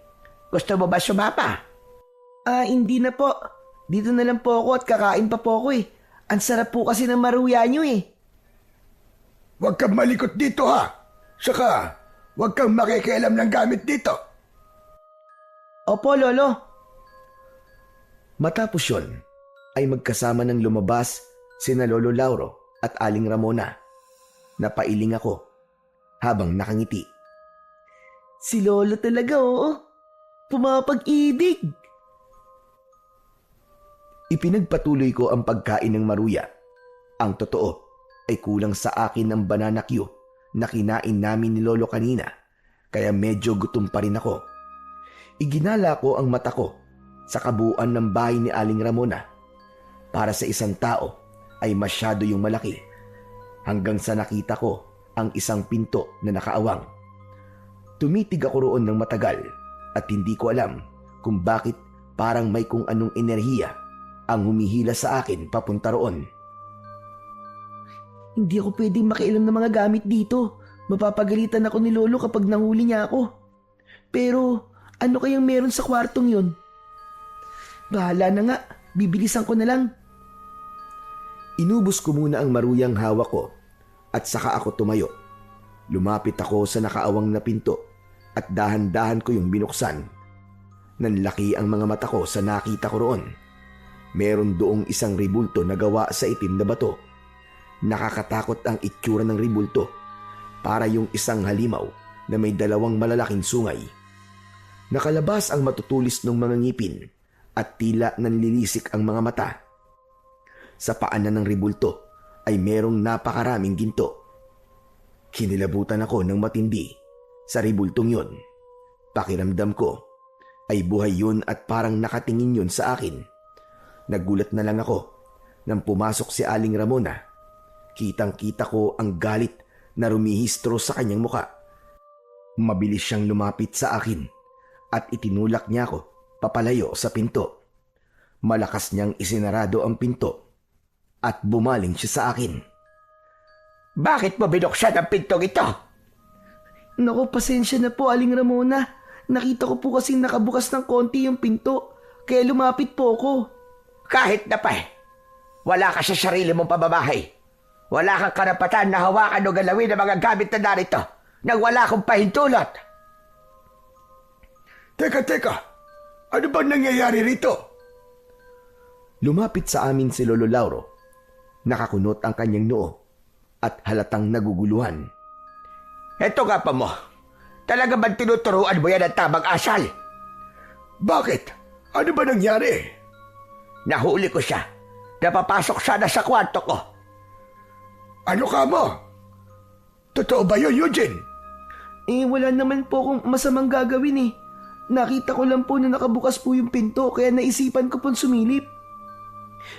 Gusto mo ba sumapa? Hindi na po. Dito na lang po ako at kakain pa po ako eh. Ang sarap po kasi ng maruya nyo eh. Huwag kang malikot dito ha. Saka, huwag kang makikialam ng gamit dito. Opo, Lolo. Matapos yon, ay magkasama ng lumabas sina Lolo Lauro at Aling Ramona. Napailing ako habang nakangiti. Si Lolo talaga, oo. Pumapag-ibig. Ipinagpatuloy ko ang pagkain ng maruya. Ang totoo ay kulang sa akin ng banana Q na kinain namin ni Lolo kanina, kaya medyo gutom pa rin ako. Iginala ko ang mata ko sa kabuuan ng bahay ni Aling Ramona. Para sa isang tao ay masyado yung malaki. Hanggang sa nakita ko ang isang pinto na nakaawang. Tumitig ako roon ng matagal at hindi ko alam kung bakit parang may kung anong enerhiya ang humihila sa akin papunta roon. Hindi ako pwedeng makialam ng mga gamit dito. Mapapagalitan ako ni Lolo kapag nahuli niya ako. Pero Ano kayang meron sa kwartong yon? Bahala na nga, bibilisan ko na lang. Inubos ko muna ang maruyang hawak ko at saka ako tumayo. Lumapit ako sa nakaawang na pinto at dahan-dahan ko yung binuksan. Nanlaki ang mga mata ko sa nakita ko roon. Meron doong isang ribulto na gawa sa itim na bato. Nakakatakot ang itsura ng ribulto. Para yung isang halimaw na may dalawang malalaking sungay. Nakalabas ang matutulis ng mga ngipin at tila nanlilisik ang mga mata. Sa paanan ng ribulto ay merong napakaraming ginto. Kinilabutan ako ng matindi sa ribultong yon. Pakiramdam ko ay buhay yun at parang nakatingin yun sa akin. Nagulat na lang ako nang pumasok si Aling Ramona. Kitang-kita ko ang galit na rumihistro sa kanyang muka. Mabilis siyang lumapit sa akin at itinulak niya ako papalayo sa pinto. Malakas niyang isinarado ang pinto at bumaling siya sa akin. Bakit mo binuksan ang pintong ito? Naku, pasensya na po, Aling Ramona. Nakita ko po kasing nakabukas ng konti yung pinto, kaya lumapit po ako. Kahit na pa wala ka sa sarili mong pamamahay. Wala kang karapatan na hawakan o galawin ang mga gamit na narito nang wala akong pahintulot. Teka, ano ba nangyayari rito? Lumapit sa amin si Lolo Lauro. Nakakunot ang kanyang noo at halatang naguguluhan. Eto nga pa mo. Talaga bang tinuturuan mo yan ang tamang asal? Bakit? Ano ba nangyari? Nahuli ko siya. Napapasok sana sa kwarto ko. Ano ka mo? Totoo ba yun, Eugene? Wala naman po akong masamang gagawin eh. Nakita ko lang po na nakabukas po yung pinto, kaya naisipan ko pong sumilip.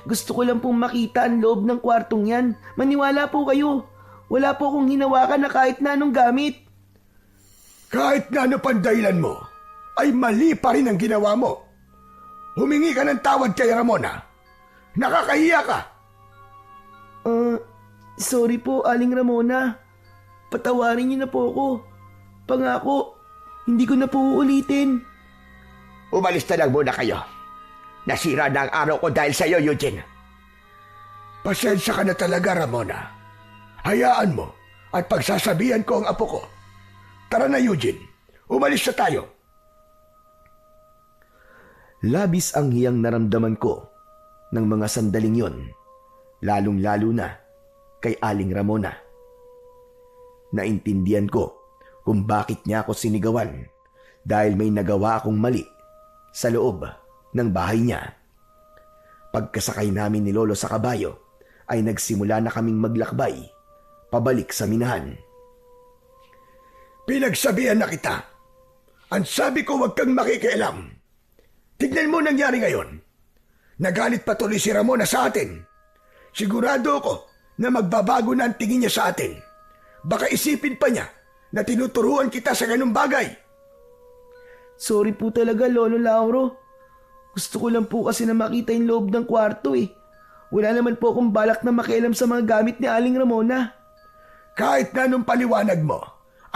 Gusto ko lang pong makita ang loob ng kwartong yan. Maniwala po kayo. Wala po akong hinawakan na kahit na anong gamit. Kahit na ano pang dahilan mo, ay mali pa rin ang ginawa mo. Humingi ka ng tawad kay Ramona. Nakakahiya ka. Sorry po, Aling Ramona. Patawarin niyo na po ako. Pangako, hindi ko na po uulitin. Umalis na lang muna kayo. Nasira na ang araw ko dahil sa iyo, Eugene. Pasensya ka na talaga, Ramona. Hayaan mo at pagsasabihan ko ang apo ko. Tara na, Eugene. Umalis na tayo. Labis ang hiyang naramdaman ko ng mga sandaling yon, lalong-lalo na kay Aling Ramona. Naintindihan ko kung bakit niya ako sinigawan dahil may nagawa akong mali sa loob ng bahay niya. Pagkasakay namin ni Lolo sa kabayo ay nagsimula na kaming maglakbay pabalik sa minahan. Pinagsabihan na kita. Ang sabi ko, huwag kang makikialam. Tignan mo nangyari ngayon. Nagalit patuloy si Ramona sa atin. Sigurado ako na magbabago na ang tingin niya sa atin. Baka isipin pa niya na tinuturuan kita sa ganung bagay. Sorry po talaga, Lolo Lauro. Gusto ko lang po kasi na makita yung loob ng kwarto eh. Wala naman po akong balak na makialam sa mga gamit ni Aling Ramona. Kahit na anong paliwanag mo,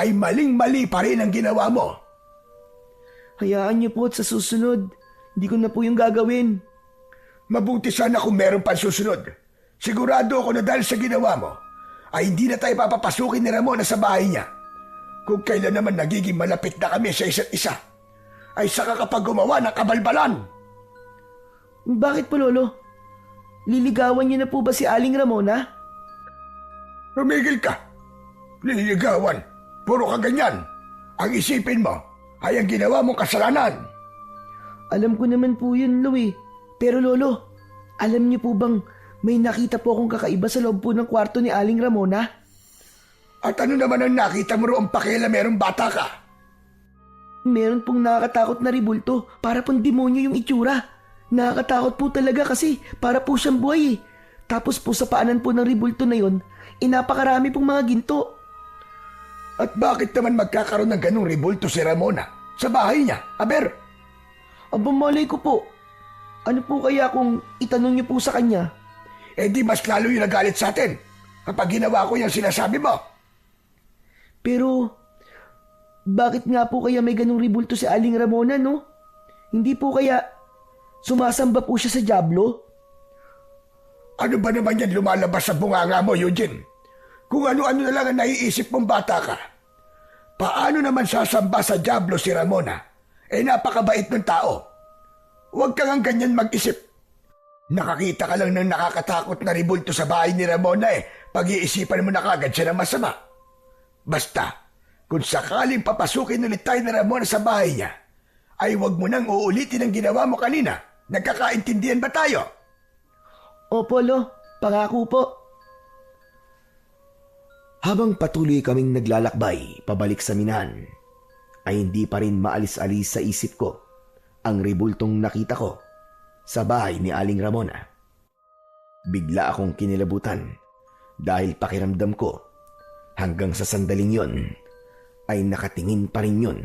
ay maling-mali pa rin ang ginawa mo. Hayaan niyo po at sa susunod, hindi ko na po yung gagawin. Mabuti sana kung meron pang susunod. Sigurado ako na dahil sa ginawa mo, ay hindi na tayo papapasukin ni Ramona sa bahay niya. Kung kailan naman nagiging malapit na kami sa isa't isa, ay saka kapag gumawa ng kabalbalan. Bakit po, Lolo? Liligawan niyo na po ba si Aling Ramona? Tumigil ka. Liligawan. Puro ka ganyan. Ang isipin mo ay ang ginawa mong kasalanan. Alam ko naman po yun, Lo eh. Pero Lolo, alam niyo po bang may nakita po akong kakaiba sa loob po ng kwarto ni Aling Ramona? At ano naman ang nakita mo roong pakila merong bata ka? Meron pong nakakatakot na ribulto, para pong demonyo yung itsura. Nakakatakot po talaga kasi para po siyang buhay eh. Tapos po sa paanan po ng ribulto na yon, napakarami pong mga ginto. At bakit naman magkakaroon ng ganung ribulto si Ramona sa bahay niya, aber? Aba, malay ko po. Ano po kaya kung itanong niyo po sa kanya? Eh di mas lalo yung nagalit sa atin kapag ginawa ko yung sinasabi mo. Pero, Bakit nga po kaya may ganong ribulto si Aling Ramona, no? Hindi po kaya sumasamba po siya sa dyablo? Ano ba naman yan lumalabas sa bunganga mo, Eugene? Kung ano-ano na lang ang naiisip mong bata ka. Paano naman sasamba sa dyablo si Ramona? Napakabait ng tao. Huwag kang ang ganyan mag-isip. Nakakita ka lang ng nakakatakot na ribulto sa bahay ni Ramona pag-iisipan mo na kagad siya ng masama. Basta, kung sakaling papasukin ulit tayo ni Ramona sa bahay niya, ay huwag mo nang uulitin ang ginawa mo kanina. Nagkakaintindihan ba tayo? Opo, Lo. Pangako po. Habang patuloy kaming naglalakbay pabalik sa minahan, ay hindi pa rin maalis-alis sa isip ko ang ribultong nakita ko sa bahay ni Aling Ramona. Bigla akong kinilabutan dahil pakiramdam ko hanggang sa sandaling yon ay nakatingin pa rin yun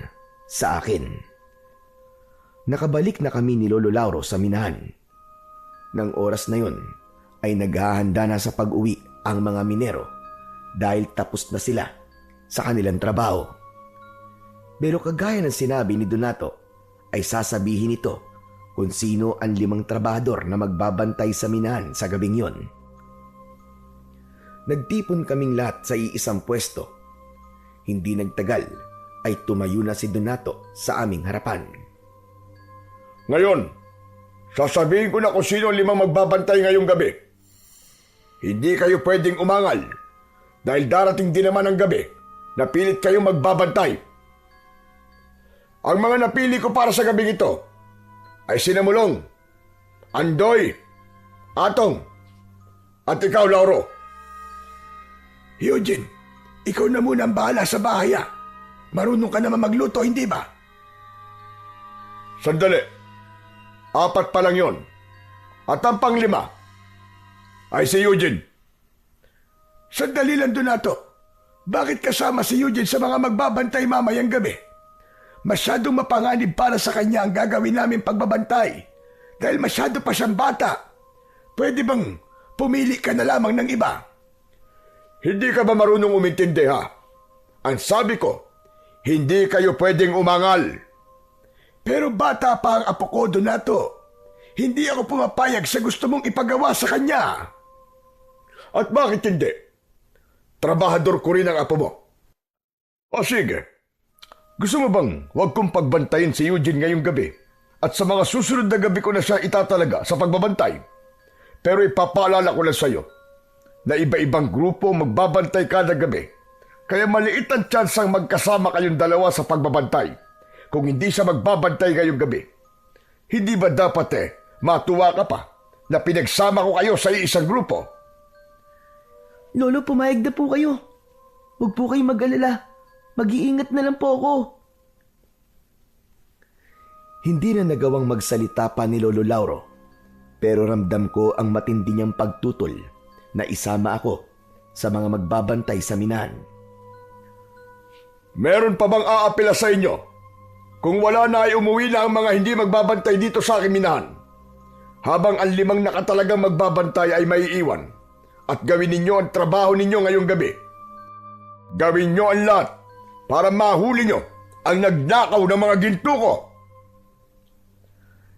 sa akin. Nakabalik na kami ni Lolo Lauro sa minahan. Nang oras na yon ay naghahanda na sa pag-uwi ang mga minero dahil tapos na sila sa kanilang trabaho. Pero kagaya ng sinabi ni Donato ay sasabihin ito kung sino ang 5 trabahador na magbabantay sa minahan sa gabing yon. Nagtipon kaming lahat sa iisang pwesto. Hindi nagtagal ay tumayo na si Donato sa aming harapan. Ngayon, sasabihin ko na kung sino ang 5 magbabantay ngayong gabi. Hindi kayo pwedeng umangal dahil darating din naman ang gabi na pilit kayong magbabantay. Ang mga napili ko para sa gabing ito ay sina Mulong, Andoy, Atong, at ikaw, Lauro. Eugene, ikaw na muna ang bahala sa bahay. Marunong ka naman magluto, hindi ba? Sandali. 4 pa lang yon. At ang pang-5 ay si Eugene. Sandali lang, Donato. Bakit kasama si Eugene sa mga magbabantay mamayang gabi? Masyadong mapanganib para sa kanya ang gagawin namin pagbabantay. Dahil masyado pa siyang bata. Pwede bang pumili ka na lamang ng iba? Hindi ka ba marunong umintindi, ha? Ang sabi ko, hindi kayo pwedeng umangal. Pero bata pa ang apo ko, Donato. Hindi ako pumapayag sa gusto mong ipagawa sa kanya. At bakit hindi? Trabahador ko rin ang apo mo. O sige. Gusto mo bang huwag kong pagbantayin si Eugene ngayong gabi at sa mga susunod na gabi ko na siya itatalaga sa pagbabantay? Pero ipapaalala ko lang sa iyo na iba-ibang grupo magbabantay kada gabi. Kaya maliit ang tsansang magkasama kayong dalawa sa pagbabantay kung hindi siya magbabantay ngayong gabi. Hindi ba dapat matuwa ka pa na pinagsama ko kayo sa isang grupo? Lolo, pumayag na po kayo. Huwag po kayong mag-alala. Mag-iingat na lang po ako. Hindi na nagawang magsalita pa ni Lolo Lauro, pero ramdam ko ang matindi niyang pagtutol na isama ako sa mga magbabantay sa minahan. Meron pa bang aapela sa inyo? Kung wala na ay umuwi na ang mga hindi magbabantay dito sa aking minahan. Habang ang 5 nakatalagang magbabantay ay maiiwan at gawin ninyo ang trabaho ninyo ngayong gabi. Gawin nyo ang lahat para mahuli nyo ang nagnakaw ng mga ginto ko.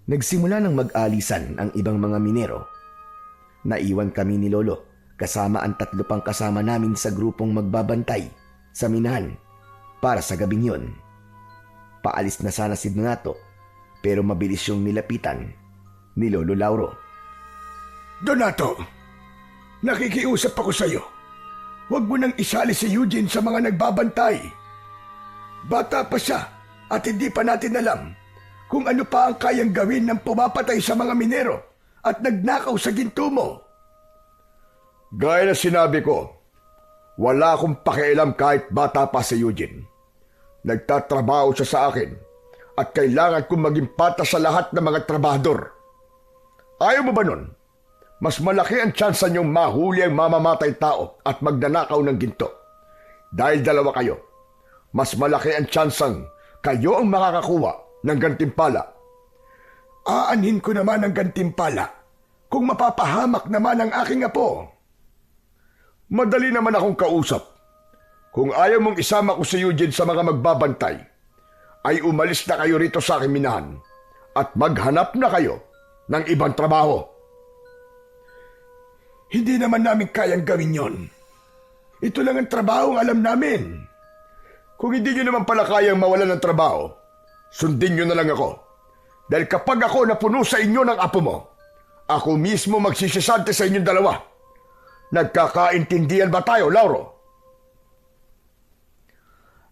Nagsimula ng mag-alisan ang ibang mga minero. Naiwan kami ni Lolo kasama ang 3 pang kasama namin sa grupong magbabantay sa minahan para sa gabing yon. Paalis na sana si Donato pero mabilis yung nilapitan ni Lolo Lauro. Donato, nakikiusap ako sa iyo. Huwag mo nang isali si Eugene sa mga nagbabantay. Bata pa siya at hindi pa natin alam kung ano pa ang kayang gawin ng pumapatay sa mga minero at nagnakaw sa ginto mo. Gaya na sinabi ko, wala akong pakialam kahit bata pa si Eugene. Nagtatrabaho siya sa akin at kailangan kong maging patas sa lahat ng mga trabahador. Ayaw mo ba nun? Mas malaki ang tsansa niyong mahuli ang mamamatay tao at magnanakaw ng ginto. Dahil 2 kayo, mas malaki ang tsansang kayo ang makakakuha ng gantimpala. Aanhin ko naman ang gantimpala kung mapapahamak naman ang aking apo. Madali naman akong kausap. Kung ayaw mong isama ko si Eugene sa mga magbabantay, ay umalis na kayo rito sa aking minahan at maghanap na kayo ng ibang trabaho. Hindi naman namin kayang gawin yon. Ito lang ang trabaho ang alam namin. Kung hindi nyo naman pala kayang mawalan ng trabaho, sundin nyo na lang ako. Dahil kapag ako napuno sa inyo ng apo mo, ako mismo magsisisante sa inyong dalawa. Nagkakaintindihan ba tayo, Lauro?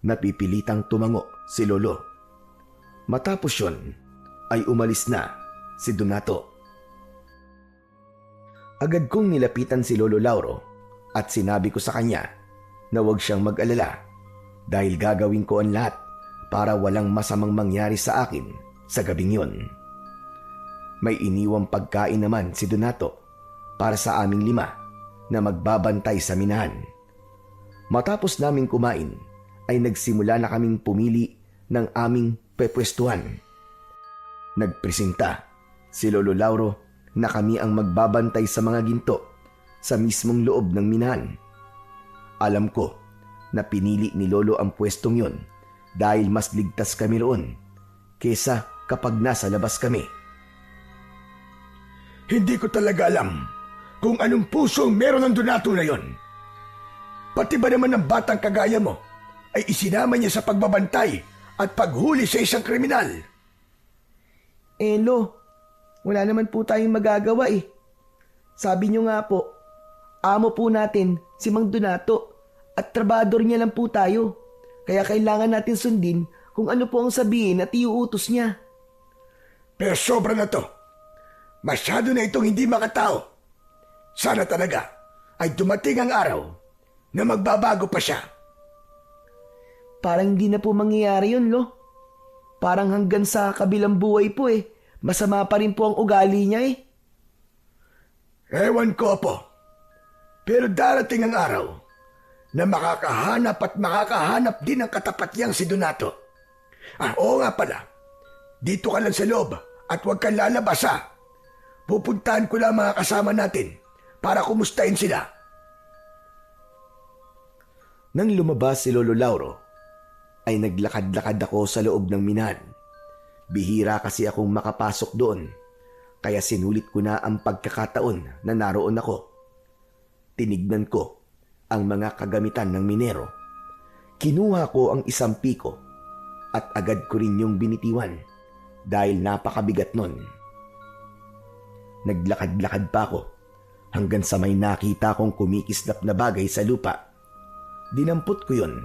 Napipilitang tumango si Lolo. Matapos yun, ay umalis na si Donato. Agad kong nilapitan si Lolo Lauro at sinabi ko sa kanya na huwag siyang mag-alala dahil gagawin ko ang lahat para walang masamang mangyari sa akin sa gabing yun. May iniwang pagkain naman si Donato para sa aming 5 na magbabantay sa minahan. Matapos naming kumain ay nagsimula na kaming pumili ng aming pepwestuhan. Nagpresenta si Lolo Lauro na kami ang magbabantay sa mga ginto sa mismong loob ng minahan. Alam ko na pinili ni Lolo ang pwestong yon dahil mas ligtas kami roon kesa kapag nasa labas kami. Hindi ko talaga alam kung anong puso meron ng Donato na yon. Pati ba naman ng batang kagaya mo ay isinama niya sa pagbabantay at paghuli sa isang kriminal? Lo, wala naman po tayong magagawa eh. Sabi niyo nga po, amo po natin si Mang Donato at trabador niya lang po tayo. Kaya kailangan natin sundin kung ano po ang sabihin at iuutos niya. Pero sobra na to. Masyado na itong hindi makatao. Sana talaga ay dumating ang araw na magbabago pa siya. Parang hindi na po mangyayari yun, Lo. Parang hanggang sa kabilang buhay po eh. Masama pa rin po ang ugali niya eh. Ewan ko po. Pero darating ang araw na makakahanap din ng katapat niyang si Donato. Oo nga pala. Dito ka lang sa loob at huwag kang lalabas ha. Pupuntahan ko lang mga kasama natin para kumustahin sila. Nang lumabas si Lolo Lauro, ay naglakad-lakad ako sa loob ng minahan. Bihira kasi akong makapasok doon, kaya sinulit ko na ang pagkakataon na naroon ako. Tinignan ko ang mga kagamitan ng minero. Kinuha ko ang isang piko at agad ko rin yung binitiwan dahil napakabigat nun. Naglakad-lakad pa ako hanggang sa may nakita kong kumikislap na bagay sa lupa. Dinampot ko yun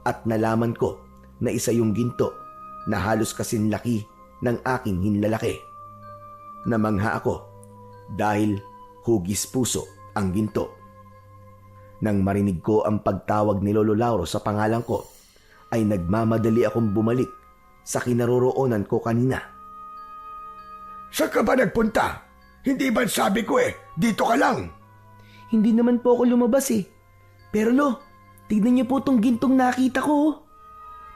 at nalaman ko na isa yung ginto na halos kasing laki ng aking hinlalaki. Namangha ako dahil hugis puso ang ginto. Nang marinig ko ang pagtawag ni Lolo Lauro sa pangalan ko, ay nagmamadali akong bumalik sa kinaroroonan ko kanina. Saan ka ba nagpunta? Hindi ba sabi ko dito ka lang? Hindi naman po ako lumabas eh. Pero Lo, tignan niyo po tong gintong nakita ko. Oh.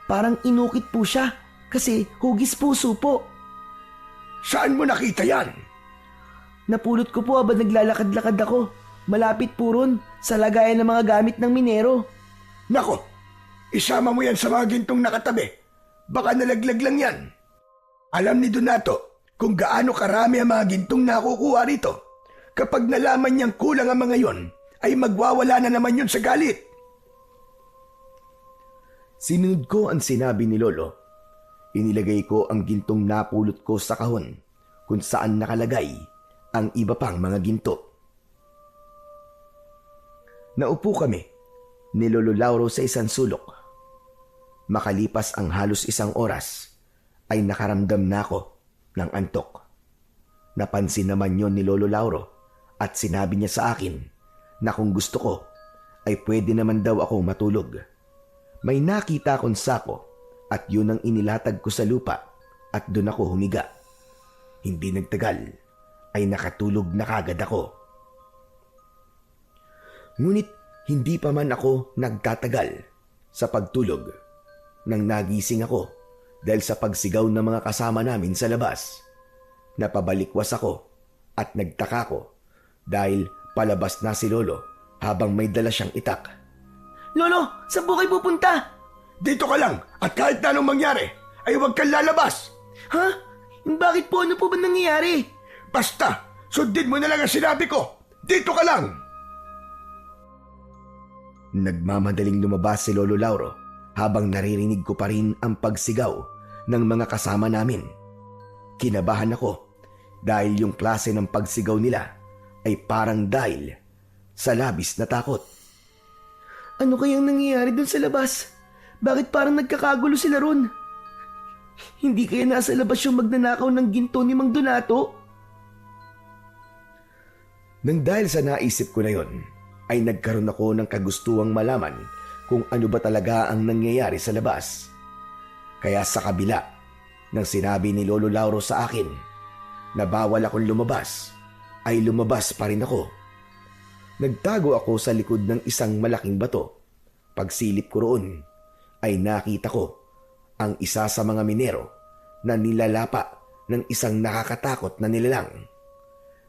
Parang inukit po siya kasi hugis puso po. Saan mo nakita yan? Napulot ko po habang naglalakad-lakad ako. Malapit po ron sa lagayan ng mga gamit ng minero. Nako, isama mo yan sa mga gintong nakatabi. Baka nalaglag lang yan. Alam ni Donato kung gaano karami ang mga gintong nakukuha rito. Kapag nalaman niyang kulang ang mga yon, ay magwawala na naman yun sa galit. Sinunod ko ang sinabi ni Lolo. Inilagay ko ang gintong napulot ko sa kahon kung saan nakalagay ang iba pang mga ginto. Naupo kami ni Lolo Lauro sa isang sulok. Makalipas ang halos 1 oras, ay nakaramdam na ako ng antok. Napansin naman yon ni Lolo Lauro at sinabi niya sa akin na kung gusto ko ay pwede naman daw akong matulog. May nakita akong sako at yun ang inilatag ko sa lupa at doon ako humiga. Hindi nagtagal ay nakatulog na kagad ako. Ngunit hindi pa man ako nagtatagal sa pagtulog nang nagising ako dahil sa pagsigaw ng mga kasama namin sa labas. Napabalikwas ako at nagtaka ko dahil palabas na si Lolo habang may dala siyang itak. Lolo, saan po kayo pupunta? Dito ka lang at kahit na anong mangyari, ay huwag kang lalabas. Ha? Bakit po? Ano po ba nangyayari? Basta, sundin mo na lang ang sinabi ko. Dito ka lang. Nagmamadaling lumabas si Lolo Lauro habang naririnig ko pa rin ang pagsigaw ng mga kasama namin. Kinabahan ako dahil yung klase ng pagsigaw nila ay parang dahil sa labis na takot. Ano kayang nangyayari dun sa labas? Bakit parang nagkakagulo sila ron? Hindi kaya nasa labas yung magnanakaw ng ginto ni Mang Donato? Nang dahil sa naisip ko na yon, ay nagkaroon ako ng kagustuhang malaman kung ano ba talaga ang nangyayari sa labas. Kaya sa kabila ng sinabi ni Lolo Lauro sa akin na bawal akong lumabas, ay lumabas pa rin ako. Nagtago ako sa likod ng isang malaking bato. Pagsilip ko roon, ay nakita ko ang isa sa mga minero na nilalapa ng isang nakakatakot na nilalang.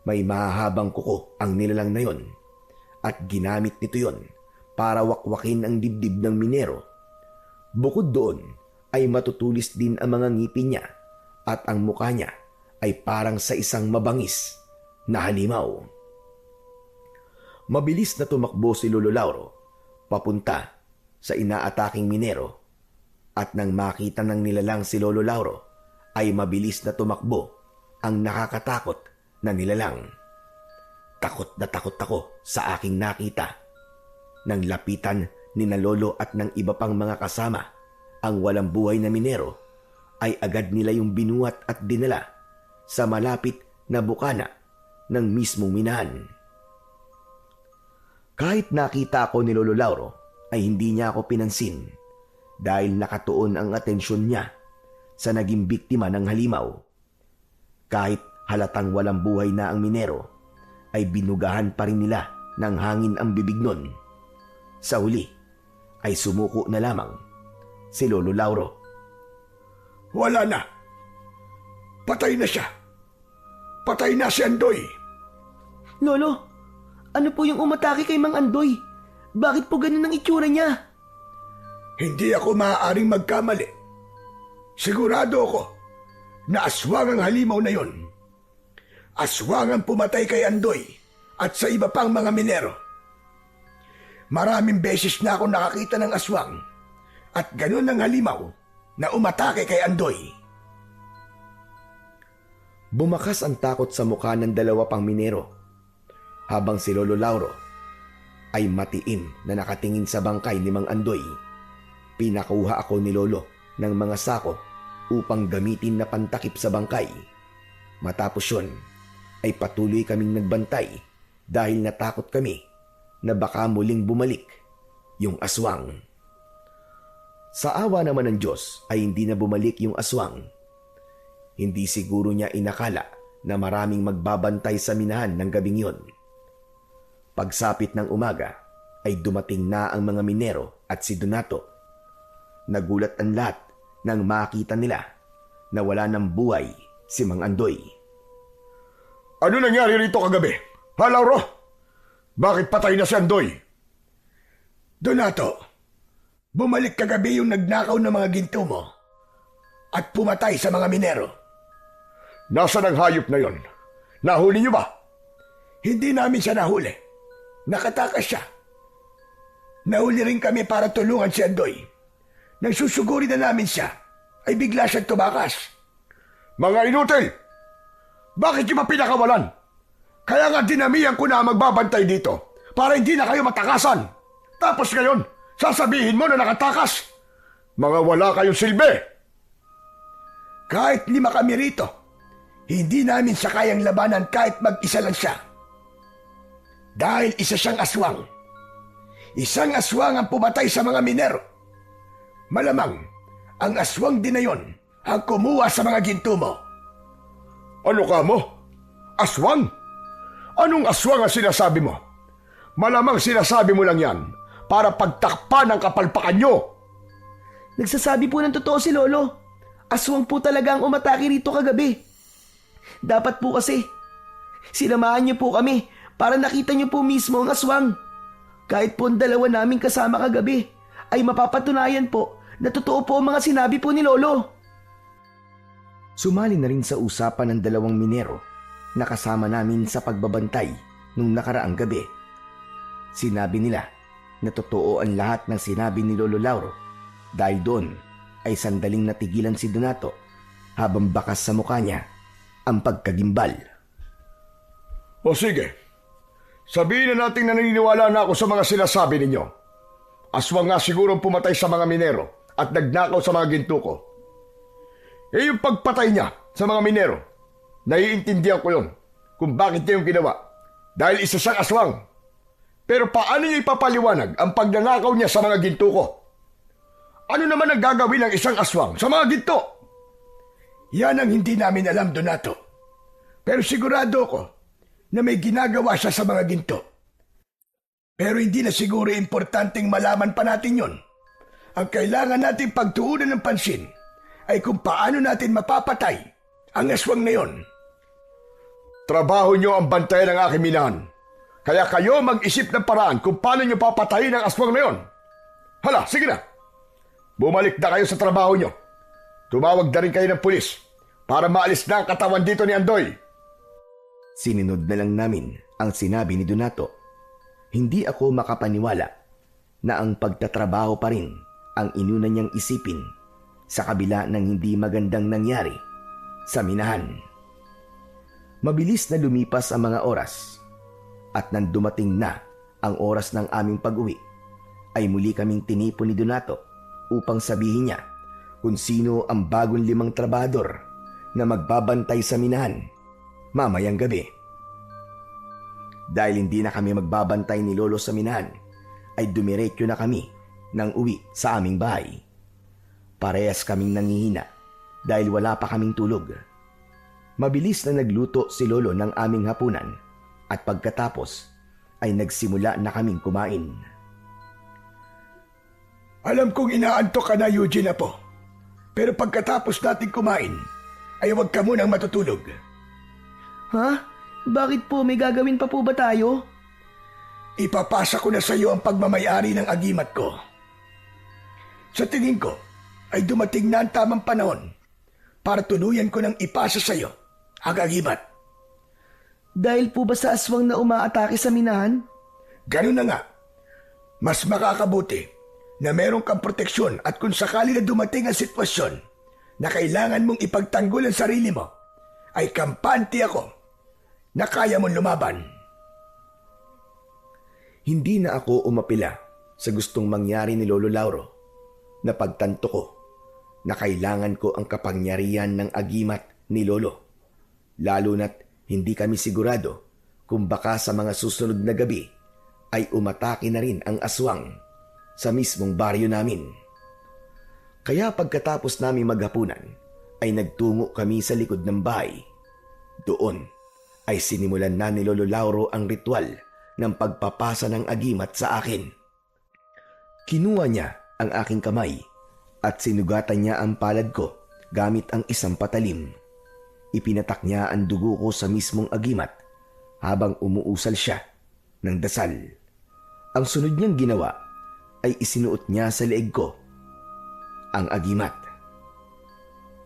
May mahahabang kuko ang nilalang na yon at ginamit nito yon para wakwakin ang dibdib ng minero. Bukod doon ay matutulis din ang mga ngipin niya at ang mukha niya ay parang sa isang mabangis na halimaw. Mabilis na tumakbo si Lolo Lauro papunta sa inaataking minero at nang makita ng nilalang si Lolo Lauro ay mabilis na tumakbo ang nakakatakot na nilalang. Takot na takot ako sa aking nakita. Nang lapitan ni na Lolo at ng iba pang mga kasama ang walang buhay na minero, ay agad nila yung binuhat at dinala sa malapit na bukana ng mismong minahan. Kahit nakita ako ni Lolo Lauro, ay hindi niya ako pinansin dahil nakatuon ang atensyon niya sa naging biktima ng halimaw. Kahit halatang walang buhay na ang minero, ay binugahan pa rin nila ng hangin ang bibig nun. Sa huli, ay sumuko na lamang si Lolo Lauro. Wala na. Patay na siya. Patay na si Andoy. Lolo, ano po yung umatake kay Mang Andoy? Bakit po ganun ang itsura niya? Hindi ako maaaring magkamali. Sigurado ako na aswang ang halimaw na yon. Aswang ang pumatay kay Andoy at sa iba pang mga minero. Maraming beses na ako nakakita ng aswang at ganun ang halimaw na umatake kay Andoy. Bumakas ang takot sa mukha ng dalawa pang minero habang si Lolo Lauro ay matiim na nakatingin sa bangkay ni Mang Andoy. Pinakuha ako ni Lolo ng mga sako upang gamitin na pantakip sa bangkay. Matapos yun, ay patuloy kaming nagbantay dahil natakot kami na baka muling bumalik yung aswang. Sa awa naman ng Diyos ay hindi na bumalik yung aswang. Hindi siguro niya inakala na maraming magbabantay sa minahan ng gabing yon. Pagsapit ng umaga ay dumating na ang mga minero at si Donato. Nagulat ang lahat nang makita nila na wala ng buhay si Mang Andoy. Ano nangyari rito kagabi? Ha, Lauro? Bakit patay na si Andoy? Donato, bumalik kagabi yung nagnakaw ng mga ginto mo at pumatay sa mga minero. Nasaan ang hayop na yon? Nahuli niyo ba? Hindi namin siya nahuli. Nakatakas siya. Nahuli rin kami para tulungan si Andoy. Nang susuguri na namin siya, ay bigla siyang tumakas. Mga inutil! Bakit niyo pa pinakawalan? Kaya nga dinamihan ko na magbabantay dito para hindi na kayo matakasan. Tapos ngayon, sasabihin mo na nakatakas. Mga wala kayong silbi. Kahit 5 kami rito, hindi namin siya kayang labanan kahit mag-isa lang siya. Dahil isa siyang aswang. Isang aswang ang pumatay sa mga minero. Malamang, ang aswang din na yon ang kumuha sa mga ginto mo. Ano ka mo? Aswang? Anong aswang ang sinasabi mo? Malamang sinasabi mo lang yan para pagtakpan ang kapalpakan nyo. Nagsasabi po ng totoo si Lolo. Aswang po talaga ang umatake rito kagabi. Dapat po kasi, sinamahan niyo po kami para nakita niyo po mismo ang aswang. Kahit po ang dalawa namin kasama kagabi, ay mapapatunayan po na totoo po ang mga sinabi po ni Lolo. Sumali na rin sa usapan ng dalawang minero na kasama namin sa pagbabantay nung nakaraang gabi. Sinabi nila na totoo ang lahat ng sinabi ni Lolo Lauro dahil doon ay sandaling natigilan si Donato habang bakas sa mukha niya ang pagkagimbal. O sige, sabihin na natin na naniniwala na ako sa mga sinasabi ninyo. Aswang nga siguro pumatay sa mga minero at nagnakaw sa mga ginto ko. Eh yung pagpatay niya sa mga minero, naiintindihan ko yun kung bakit niya yung ginawa. Dahil isa siyang aswang. Pero paano niya ipapaliwanag ang pagnanakaw niya sa mga ginto ko? Ano naman ang gagawin ng isang aswang sa mga ginto? Yan ang hindi namin alam, Donato. Pero sigurado ko na may ginagawa siya sa mga ginto. Pero hindi na siguro importanteng malaman pa natin yon. Ang kailangan natin pagtuunan ng pansin ay kung paano natin mapapatay ang aswang na yon. Trabaho niyo ang bantayan ng aking minahan. Kaya kayo mag-isip ng paraan kung paano niyo papatayin ang aswang na yon. Hala, sige na. Bumalik na kayo sa trabaho niyo. Tumawag na rin kayo ng pulis para maalis na ang katawan dito ni Andoy. Sinunod na lang namin ang sinabi ni Donato. Hindi ako makapaniwala na ang pagtatrabaho pa rin ang inuna niyang isipin sa kabila ng hindi magandang nangyari sa minahan. Mabilis na lumipas ang mga oras at nang dumating na ang oras ng aming pag-uwi ay muli kaming tinipon ni Donato upang sabihin niya kung sino ang bagong 5 trabador na magbabantay sa minahan mamayang gabi. Dahil hindi na kami magbabantay ni Lolo sa minahan, ay dumiretso na kami ng uwi sa aming bahay. Parehas kaming nangihina dahil wala pa kaming tulog. Mabilis na nagluto si Lolo ng aming hapunan at pagkatapos ay nagsimula na kaming kumain. Alam kong inaantok ka na, Eugene, po. Pero pagkatapos natin kumain, ay huwag ka munang matutulog. Ha? Bakit po? May gagawin pa po ba tayo? Ipapasa ko na sa iyo ang pagmamayari ng agimat ko. Sa tingin ko, ay dumating na ang tamang panahon para tuluyan ko ng ipasa sa iyo ang agimat. Dahil po ba sa aswang na umaatake sa minahan? Ganun na nga. Mas makakabuti na meron kang proteksyon at kung sakali na dumating ang sitwasyon na kailangan mong ipagtanggol ang sarili mo, ay kampante ako na kaya mong lumaban. Hindi na ako umapila sa gustong mangyari ni Lolo Lauro na pagtanto ko na kailangan ko ang kapangyarihan ng agimat ni Lolo. Lalo na't hindi kami sigurado kung baka sa mga susunod na gabi ay umatake na rin ang aswang sa mismong baryo namin. Kaya pagkatapos namin maghapunan ay nagtungo kami sa likod ng bahay. Doon ay sinimulan na ni Lolo Lauro ang ritual ng pagpapasa ng agimat sa akin. Kinuha niya ang aking kamay at sinugatan niya ang palad ko gamit ang isang patalim. Ipinatak niya ang dugo ko sa mismong agimat habang umuusal siya ng dasal. Ang sunod niyang ginawa ay isinuot niya sa leeg ko ang agimat.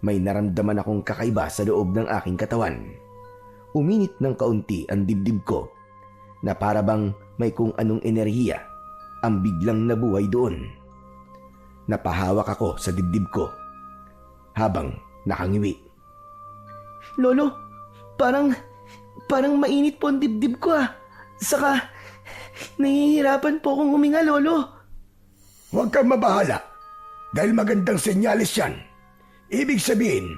May naramdaman akong kakaiba sa loob ng aking katawan. Uminit ng kaunti ang dibdib ko na para bang may kung anong enerhiya ang biglang nabuhay doon. Napahawak ako sa dibdib ko habang nakangiwi. Lolo, parang mainit po ang dibdib ko ah. Saka, nahihirapan po akong huminga, Lolo. Huwag kang mabahala dahil magandang senyalis yan. Ibig sabihin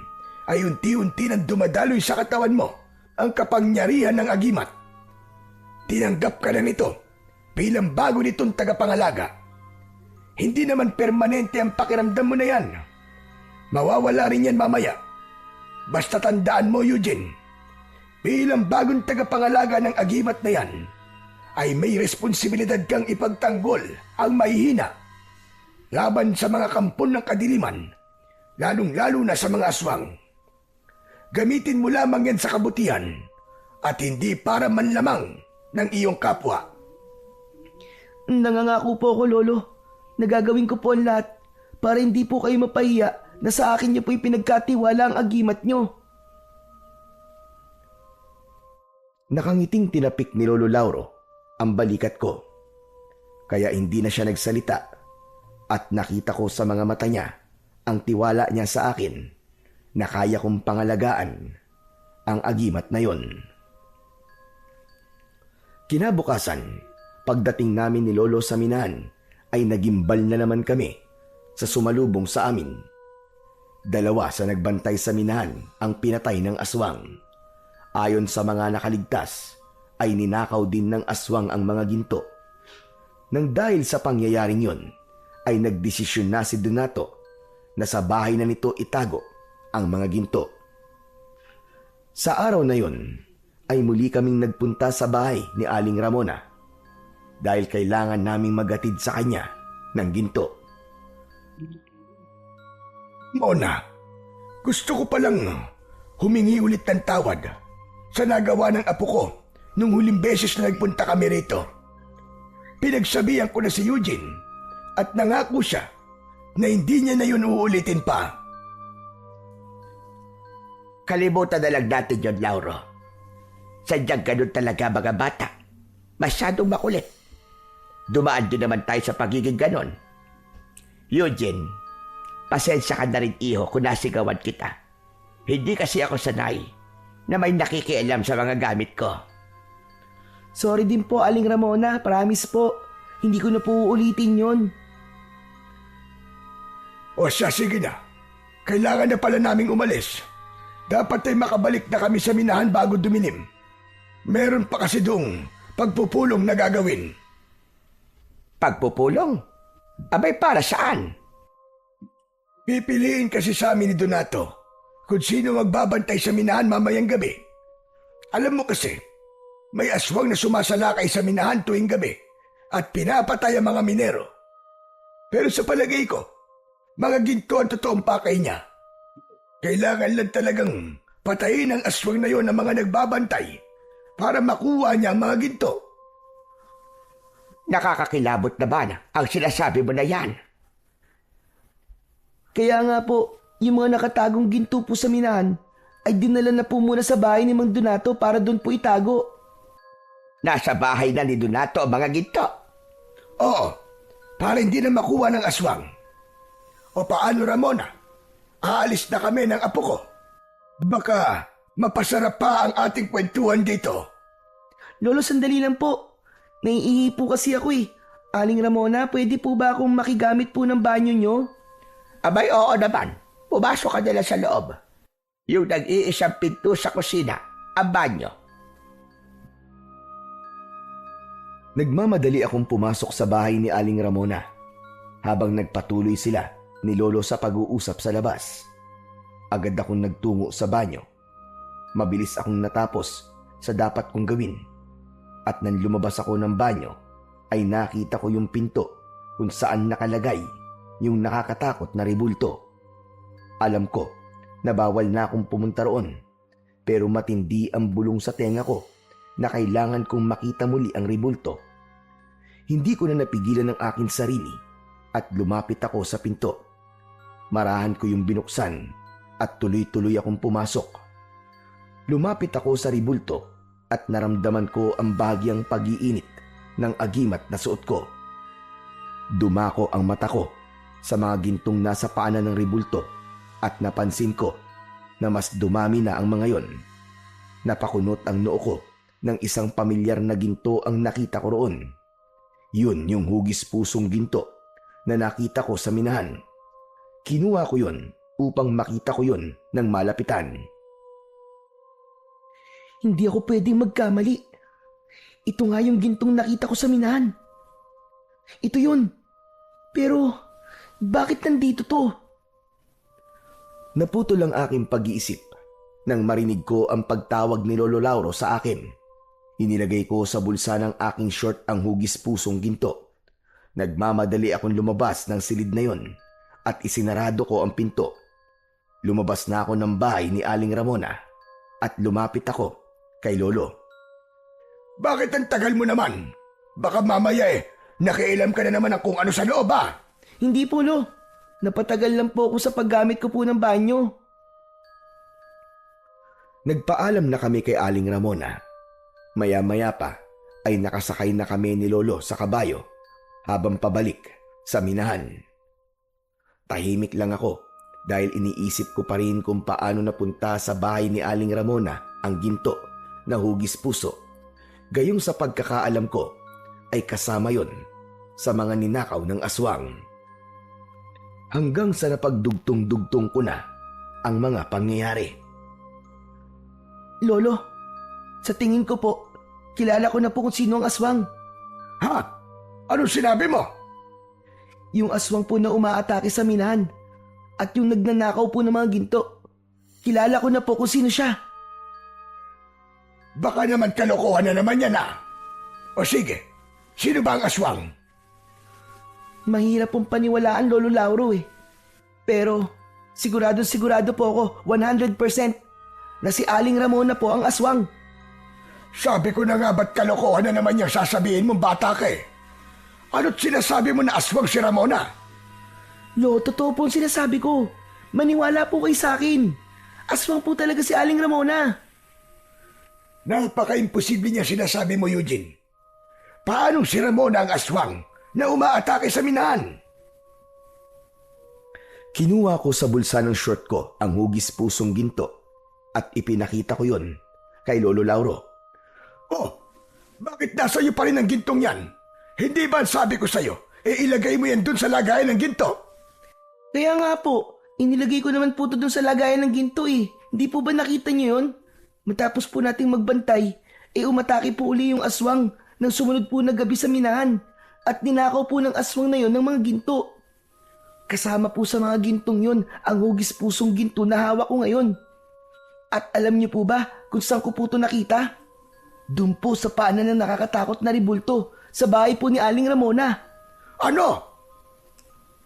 ay unti-unti nang dumadaloy sa katawan mo ang kapangyarihan ng agimat. Tinanggap ka na nito bilang bago nitong tagapangalaga. Hindi naman permanente ang pakiramdam mo na yan. Mawawala rin yan mamaya. Basta tandaan mo, Eugene, bilang bagong tagapangalaga ng agimat na yan, ay may responsibilidad kang ipagtanggol ang mahihina laban sa mga kampon ng kadiliman, lalong-lalo na sa mga aswang. Gamitin mo lamang yan sa kabutihan at hindi para manlamang ng iyong kapwa. Nangangako po ako, Lolo. Nagagawin ko po ang lahat para hindi po kayo mapahiya na sa akin niyo po ipinagkatiwala ang agimat niyo. Nakangiting tinapik ni Lolo Lauro ang balikat ko. Kaya hindi na siya nagsalita at nakita ko sa mga mata niya ang tiwala niya sa akin na kaya kong pangalagaan ang agimat na yon. Kinabukasan, pagdating namin ni Lolo sa minahan ay nagimbal na naman kami sa sumalubong sa amin. 2 sa nagbantay sa minahan ang pinatay ng aswang. Ayon sa mga nakaligtas, ay ninakaw din ng aswang ang mga ginto. Nang dahil sa pangyayaring yon, ay nagdesisyon na si Donato na sa bahay na nito itago ang mga ginto. Sa araw na yon, ay muli kaming nagpunta sa bahay ni Aling Ramona dahil kailangan naming maghatid sa kanya ng ginto. Mona, gusto ko palang humingi ulit ng tawad sa nagawa ng apo ko nung huling beses na nagpunta kami rito. Pinagsabihan ko na si Eugene at nangako siya na hindi niya na yun uulitin pa. Kalimutan na lang natin yun, Lauro. Sadyang ganun talaga mga bata. Masyadong makulit. Dumaan din naman tayo sa pagiging ganon. Eugene, pasensya ka na rin iho kung nasigawan kita. Hindi kasi ako sanay na may nakikialam sa mga gamit ko. Sorry din po, Aling Ramona. Promise po. Hindi ko na po uulitin yon. O siya, sige na. Kailangan na pala naming umalis. Dapat ay makabalik na kami sa minahan bago dumilim. Meron pa kasi doong pagpupulong na gagawin. Pagpupulong? Abay para saan? Pipiliin kasi sa amin ni Donato kung sino magbabantay sa minahan mamayang gabi. Alam mo kasi, may aswang na sumasalakay sa minahan tuwing gabi at pinapatay ang mga minero. Pero sa palagay ko, mga ginto ang totoong pakay niya. Kailangan lang talagang patayin ang aswang na yon ng mga nagbabantay para makuha niya ang mga ginto. Nakakakilabot naman ang sinasabi mo na yan. Kaya nga po, yung mga nakatagong ginto po sa minahan ay dinala na po muna sa bahay ni Mang Donato para doon po itago. Nasa bahay na ni Donato ang mga ginto. Oo, para hindi na makuha ng aswang. O paano, Ramona? Aalis na kami ng apo ko. Baka mapasarap pa ang ating kwentuhan dito. Lolo, sandali lang po. Naiihi po kasi ako eh. Aling Ramona, pwede po ba akong makigamit po ng banyo nyo? Abay, oo naman. Pumasok ka nila sa loob. Yung nag-iisang pinto sa kusina, ang banyo. Nagmamadali akong pumasok sa bahay ni Aling Ramona habang nagpatuloy sila ni Lolo sa pag-uusap sa labas. Agad akong nagtungo sa banyo. Mabilis akong natapos sa dapat kong gawin. At nang lumabas ako ng banyo, ay nakita ko yung pinto kung saan nakalagay yung nakakatakot na rebulto. Alam ko na bawal na akong pumunta roon, pero matindi ang bulong sa tenga ko na kailangan kong makita muli ang rebulto. Hindi ko na napigilan ang aking sarili at lumapit ako sa pinto. Marahan ko yung binuksan at tuloy-tuloy akong pumasok. Lumapit ako sa rebulto at naramdaman ko ang bahagyang pag-iinit ng agimat na suot ko. Dumako ang mata ko sa mga gintong nasa paanan ng rebulto at napansin ko na mas dumami na ang mga yon. Napakunot ang noo ko ng isang pamilyar na ginto ang nakita ko roon. Yun yung hugis pusong ginto na nakita ko sa minahan. Kinuha ko yun upang makita ko yun ng malapitan. Hindi ako pwedeng magkamali. Ito nga yung gintong nakita ko sa minahan. Ito yun. Pero, bakit nandito to? Naputol ang aking pag-iisip nang marinig ko ang pagtawag ni Lolo Lauro sa akin. Inilagay ko sa bulsa ng aking short ang hugis pusong ginto. Nagmamadali akong lumabas ng silid na yon at isinarado ko ang pinto. Lumabas na ako ng bahay ni Aling Ramona at lumapit ako kay Lolo. Bakit ang tagal mo naman? Baka mamaya Nakialam ka na naman ng kung ano sa loob ah. Hindi po, Lo. Napatagal lang po ako sa paggamit ko po ng banyo. Nagpaalam na kami kay Aling Ramona. Maya-maya pa ay nakasakay na kami ni Lolo sa kabayo habang pabalik sa minahan. Tahimik lang ako dahil iniisip ko pa rin kung paano napunta sa bahay ni Aling Ramona ang ginto na hugis puso. Gayong sa pagkakaalam ko ay kasama yon sa mga ninakaw ng aswang. Hanggang sa napagdugtong-dugtong ko na ang mga pangyayari. Lolo, sa tingin ko po, kilala ko na po kung sino ang aswang. Ha? Anong sinabi mo? Yung aswang po na umaatake sa minahan at yung nagnanakaw po ng mga ginto. Kilala ko na po kung sino siya. Baka naman kalokohan na naman yan ah. O sige, sino ba ang aswang? Mahirap pong paniwalaan, Lolo Lauro eh. Pero sigurado po ako 100% na si Aling Ramona po ang aswang. Sabi ko na nga ba't kalokohan na naman yung sasabihin mong bata ka eh? Ano't sinasabi mo na aswang si Ramona? Lo, totoo po ang sinasabi ko. Maniwala po kayo sa akin. Aswang po talaga si Aling Ramona. Napaka-imposible niya sinasabi mo, Eugene. Paanong si Ramona ang aswang na umaatake sa minahan? Kinuha ko sa bulsa ng short ko ang hugis pusong ginto at ipinakita ko yon kay Lolo Lauro. Oh, bakit nasa iyo pa rin ang gintong yan? Hindi ba ang sabi ko sa'yo, ilagay mo yan dun sa lagayan ng ginto? Kaya nga po, inilagay ko naman po ito dun sa lagayan ng ginto eh. Hindi po ba nakita niyo yun? Matapos po nating magbantay, umatake po uli yung aswang nang sumunod po na gabi sa minahan at ninakaw po ng aswang na yon ng mga ginto. Kasama po sa mga gintong yon ang hugis pusong ginto na hawak ko ngayon. At alam niyo po ba kung saan ko po ito nakita? Doon po sa paanan ng nakakatakot na ribulto sa bahay po ni Aling Ramona. Ano?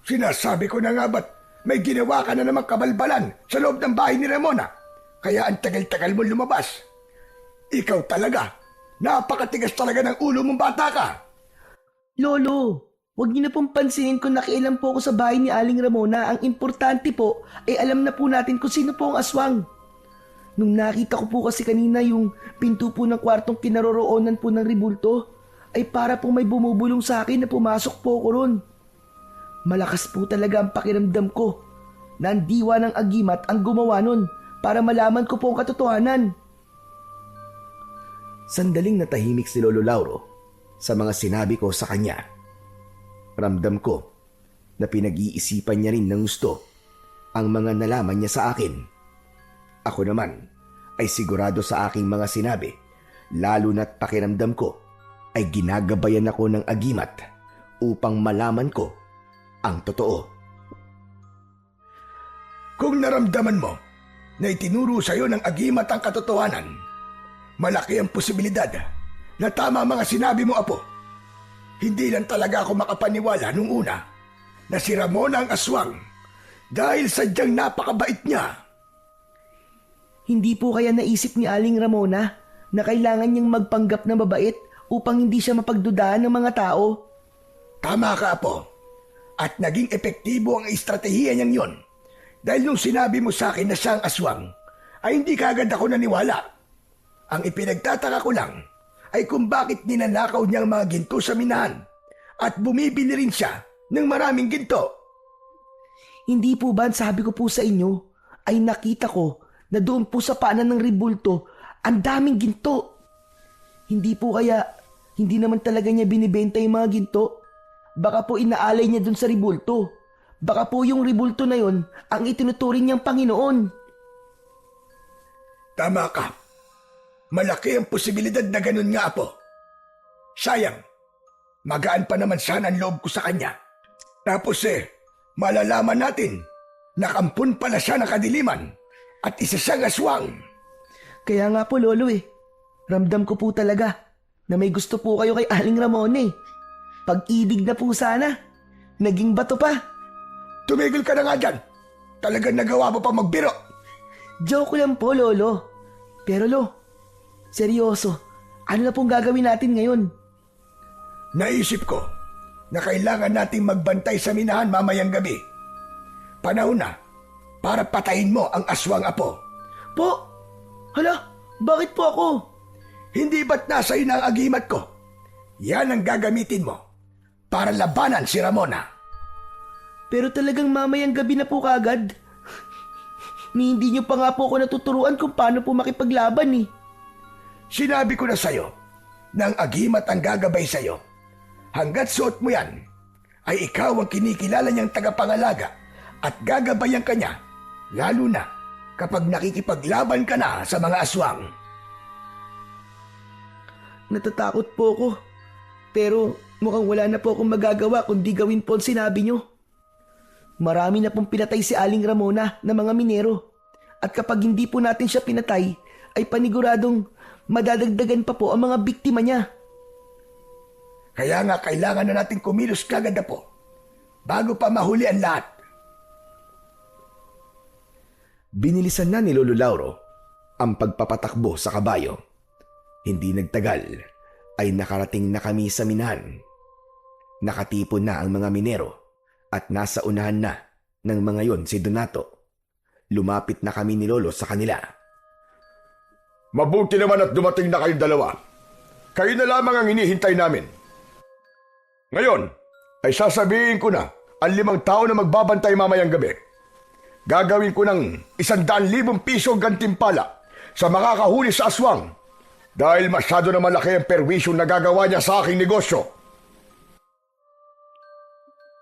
Sinasabi ko na nga ba't may ginawa ka na namang kabalbalan sa loob ng bahay ni Ramona? Kaya ang tagal-tagal mo lumabas. Ikaw talaga, napakatigas talaga ng ulo mong bata ka. Lolo, huwag niyo na pong pansinin kung nakialam po ako sa bahay ni Aling Ramona. Ang importante po ay alam na po natin kung sino po ang aswang. Nung nakita ko po kasi kanina yung pinto po ng kwartong kinaroroonan po ng ribulto, ay para po may bumubulong sa akin na pumasok po ko ron. Malakas po talaga ang pakiramdam ko na ang diwa ng agimat ang gumawa nun para malaman ko po ang katotohanan. Sandaling natahimik si Lolo Lauro sa mga sinabi ko sa kanya. Ramdam ko na pinag-iisipan niya rin ng gusto ang mga nalaman niya sa akin. Ako naman ay sigurado sa aking mga sinabi, lalo na't pakiramdam ko ay ginagabayan ako ng agimat upang malaman ko ang totoo. Kung naramdaman mo na itinuro sa iyo ng agimat ang katotohanan, malaki ang posibilidad na tama mga sinabi mo, Apo. Hindi lang talaga ako makapaniwala nung una na si Ramona ang aswang dahil sadyang napakabait niya. Hindi po kaya naisip ni Aling Ramona na kailangan niyang magpanggap na mabait upang hindi siya mapagdudahan ng mga tao? Tama ka, Apo. At naging epektibo ang estratehiya niyang yon. Dahil nung sinabi mo sa akin na siya ang aswang, ay hindi kaagad ako naniwala. Ang ipinagtataka ko lang ay kung bakit ninanakaw niya ang mga ginto sa minahan at bumibili rin siya ng maraming ginto. Hindi po ba sabi ko po sa inyo ay nakita ko na doon po sa paanan ng ribulto ang daming ginto. Hindi po kaya hindi naman talaga niya binibenta yung mga ginto. Baka po inaalay niya doon sa ribulto. Baka po yung ribulto na yon ang itinuturing niyang Panginoon. Tama ka. Malaki ang posibilidad na ganun nga, Apo. Sayang, magaan pa naman sana ang loob ko sa kanya. Tapos malalaman natin na kampun pala siya ng kadiliman at isa siyang aswang. Kaya nga po, Lolo ramdam ko po talaga na may gusto po kayo kay Aling Ramona Pag-ibig na po sana. Naging bato pa. Tumigil ka na nga dyan. Talagang nagawa mo pa magbiro. Joke lang po, Lolo. Pero seryoso, ano na pong gagawin natin ngayon? Naisip ko, na kailangan nating magbantay sa minahan mamayang gabi. Panahon na para patayin mo ang aswang apo. Po? Hala, bakit po ako? Hindi ba't nasa iyo na ang agimat ko? Yan ang gagamitin mo para labanan si Ramona. Pero talagang mamayang gabi na po kagad. Ni hindi niyo pa nga po ako natuturuan kung paano po makipaglaban eh. Sinabi ko na sa'yo na ang agimat ang gagabay sa'yo. Hanggat suot mo yan, ay ikaw ang kinikilala niyang tagapangalaga at gagabayan ka niya, lalo na kapag nakikipaglaban ka na sa mga aswang. Natatakot po ako. Pero mukhang wala na po akong magagawa kundi gawin po ang sinabi niyo. Marami na pong pinatay si Aling Ramona na mga minero. At kapag hindi po natin siya pinatay, ay paniguradong madadagdagan pa po ang mga biktima niya. Kaya nga kailangan na natin kumilos kagad na po bago pa mahuli ang lahat. Binilisan na ni Lolo Lauro ang pagpapatakbo sa kabayo. Hindi nagtagal ay nakarating na kami sa minahan. Nakatipon na ang mga minero at nasa unahan na ng mga yon si Donato. Lumapit na kami ni Lolo sa kanila. Mabuti naman at dumating na kayong dalawa. Kayo na lamang ang hinihintay namin. Ngayon, ay sasabihin ko na ang 5 tao na magbabantay mamayang gabi. Gagawin ko ng 100,000 piso gantimpala sa makakahuli sa aswang dahil masyado na malaki ang perwisyo na gagawa niya sa aking negosyo.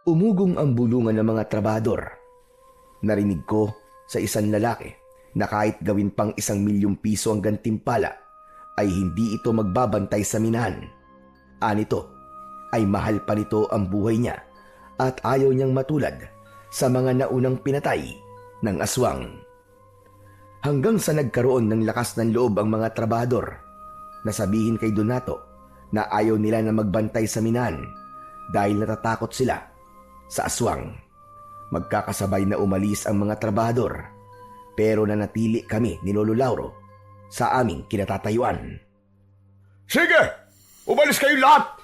Umugong ang bulungan ng mga trabador. Narinig ko sa isang lalaki na kahit gawin pang 1,000,000 piso ang gantimpala ay hindi ito magbabantay sa minahan. Anito ay mahal pa nito ang buhay niya at ayaw niyang matulad sa mga naunang pinatay ng aswang. Hanggang sa nagkaroon ng lakas ng loob ang mga trabador na sabihin kay Donato na ayaw nila na magbantay sa minahan dahil natatakot sila sa aswang. Magkakasabay na umalis ang mga trabador pero nanatili kami ni Lolo Lauro sa aming kinatatayuan. Sige! Umalis kayo lahat!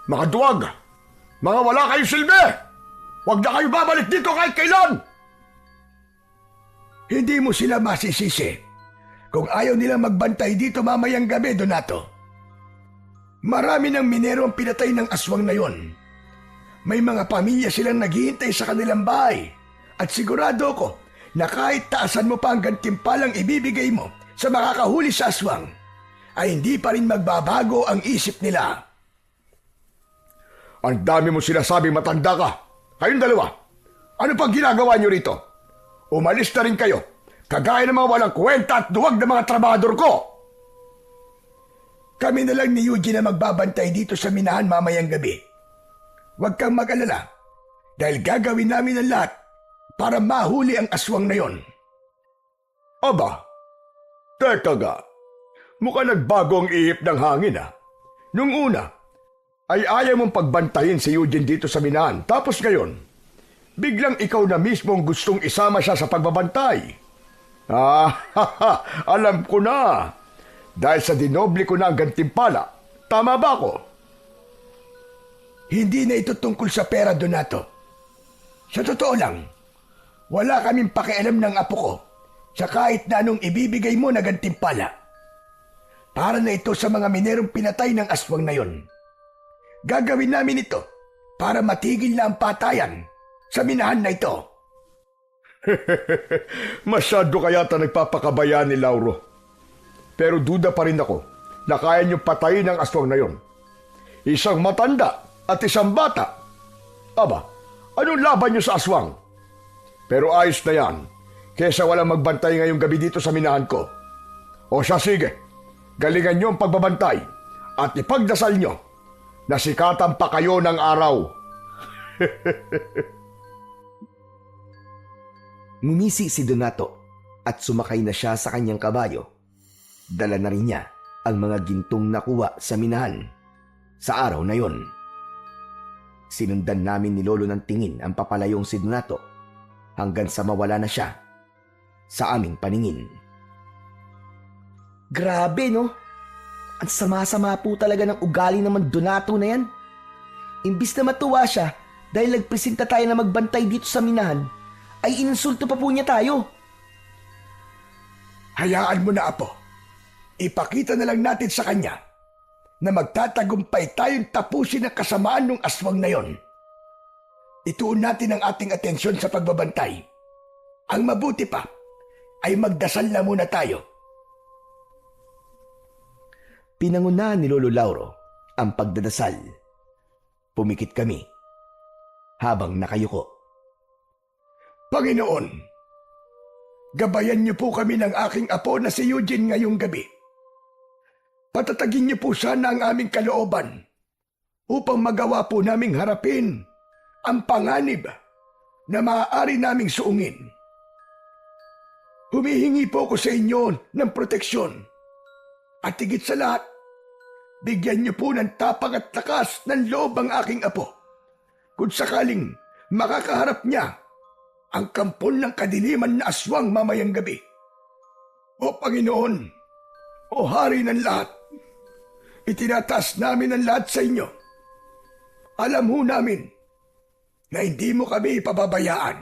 Mga duwag! Mga wala kayong silbi! Huwag na kayo babalik dito kahit kailan! Hindi mo sila masisisi kung ayaw nilang magbantay dito mamayang gabi, Donato. Marami ng minero ang pinatay ng aswang na yon. May mga pamilya silang naghihintay sa kanilang bahay at sigurado ko na kahit taasan mo pa ang gantimpalang ibibigay mo sa makakahuli sa aswang, ay hindi pa rin magbabago ang isip nila. Ang dami mo sinasabi matanda ka. Kayong dalawa, ano pang ginagawa niyo rito? Umalis na rin kayo, kagaya ng mga walang kwenta at duwag na mga trabador ko. Kami na lang ni Eugene na magbabantay dito sa minahan mamayang gabi. Huwag kang mag-alala, dahil gagawin namin ang lahat para mahuli ang aswang na yon. Aba, teka ga, mukhang nagbago ang ihip ng hangin ah. Nung una, ay ayaw mong pagbantayin si Eugene dito sa minahan. Tapos ngayon, biglang ikaw na mismo ang gustong isama siya sa pagbabantay. Alam ko na. Dahil sa dinoble ko na ang gantimpala. Tama ba ako? Hindi na ito tungkol sa pera, Donato. Sa totoo lang, wala kaming pakialam ng apo ko sa kahit na anong ibibigay mo na gantimpala. Para na ito sa mga minerong pinatay ng aswang na yon. Gagawin namin ito para matigil na ang patayan sa minahan na ito. Masyado kayata nagpapakabaya ni Lauro. Pero duda pa rin ako na kaya niyong patayin ang aswang na yon. Isang matanda at isang bata. Aba, anong laban niyo sa aswang? Pero ayos na yan, kesa walang magbantay ngayong gabi dito sa minahan ko. O siya sige, galingan niyo ang pagbabantay at ipagdasal niyo na sikatan pa kayo ng araw. Ngumisi si Donato at sumakay na siya sa kanyang kabayo. Dala na rin niya ang mga gintong nakuha sa minahan sa araw na yon. Sinundan namin ni Lolo ng tingin ang papalayong si Donato hanggang sa mawala na siya sa aming paningin. Grabe no? Ang sama-sama po talaga ng ugali naman Donato na yan. Imbis na matuwa siya dahil nagpresenta tayo na magbantay dito sa minahan, ay insulto pa po niya tayo. Hayaan mo na, Apo. Ipakita na lang natin sa kanya na magtatagumpay tayong tapusin ang kasamaan ng aswang na yon. Ituon natin ang ating atensyon sa pagbabantay. Ang mabuti pa ay magdasal na muna tayo. Pinangunahan ni Lolo Lauro ang pagdadasal. Pumikit kami habang nakayuko. Panginoon, gabayan niyo po kami ng aking apo na si Eugene ngayong gabi. Patatagin niyo po sana ang aming kalooban upang magawa po naming harapin ang panganib na maaari naming suungin. Humihingi po ako sa inyo ng proteksyon at higit sa lahat, bigyan niyo po ng tapang at lakas ng loob ang aking apo kung sakaling makakaharap niya ang kampon ng kadiliman na aswang mamayang gabi. O Panginoon, o Hari ng lahat, itinataas namin ang lahat sa inyo. Alam ho namin na hindi mo kami ipababayaan.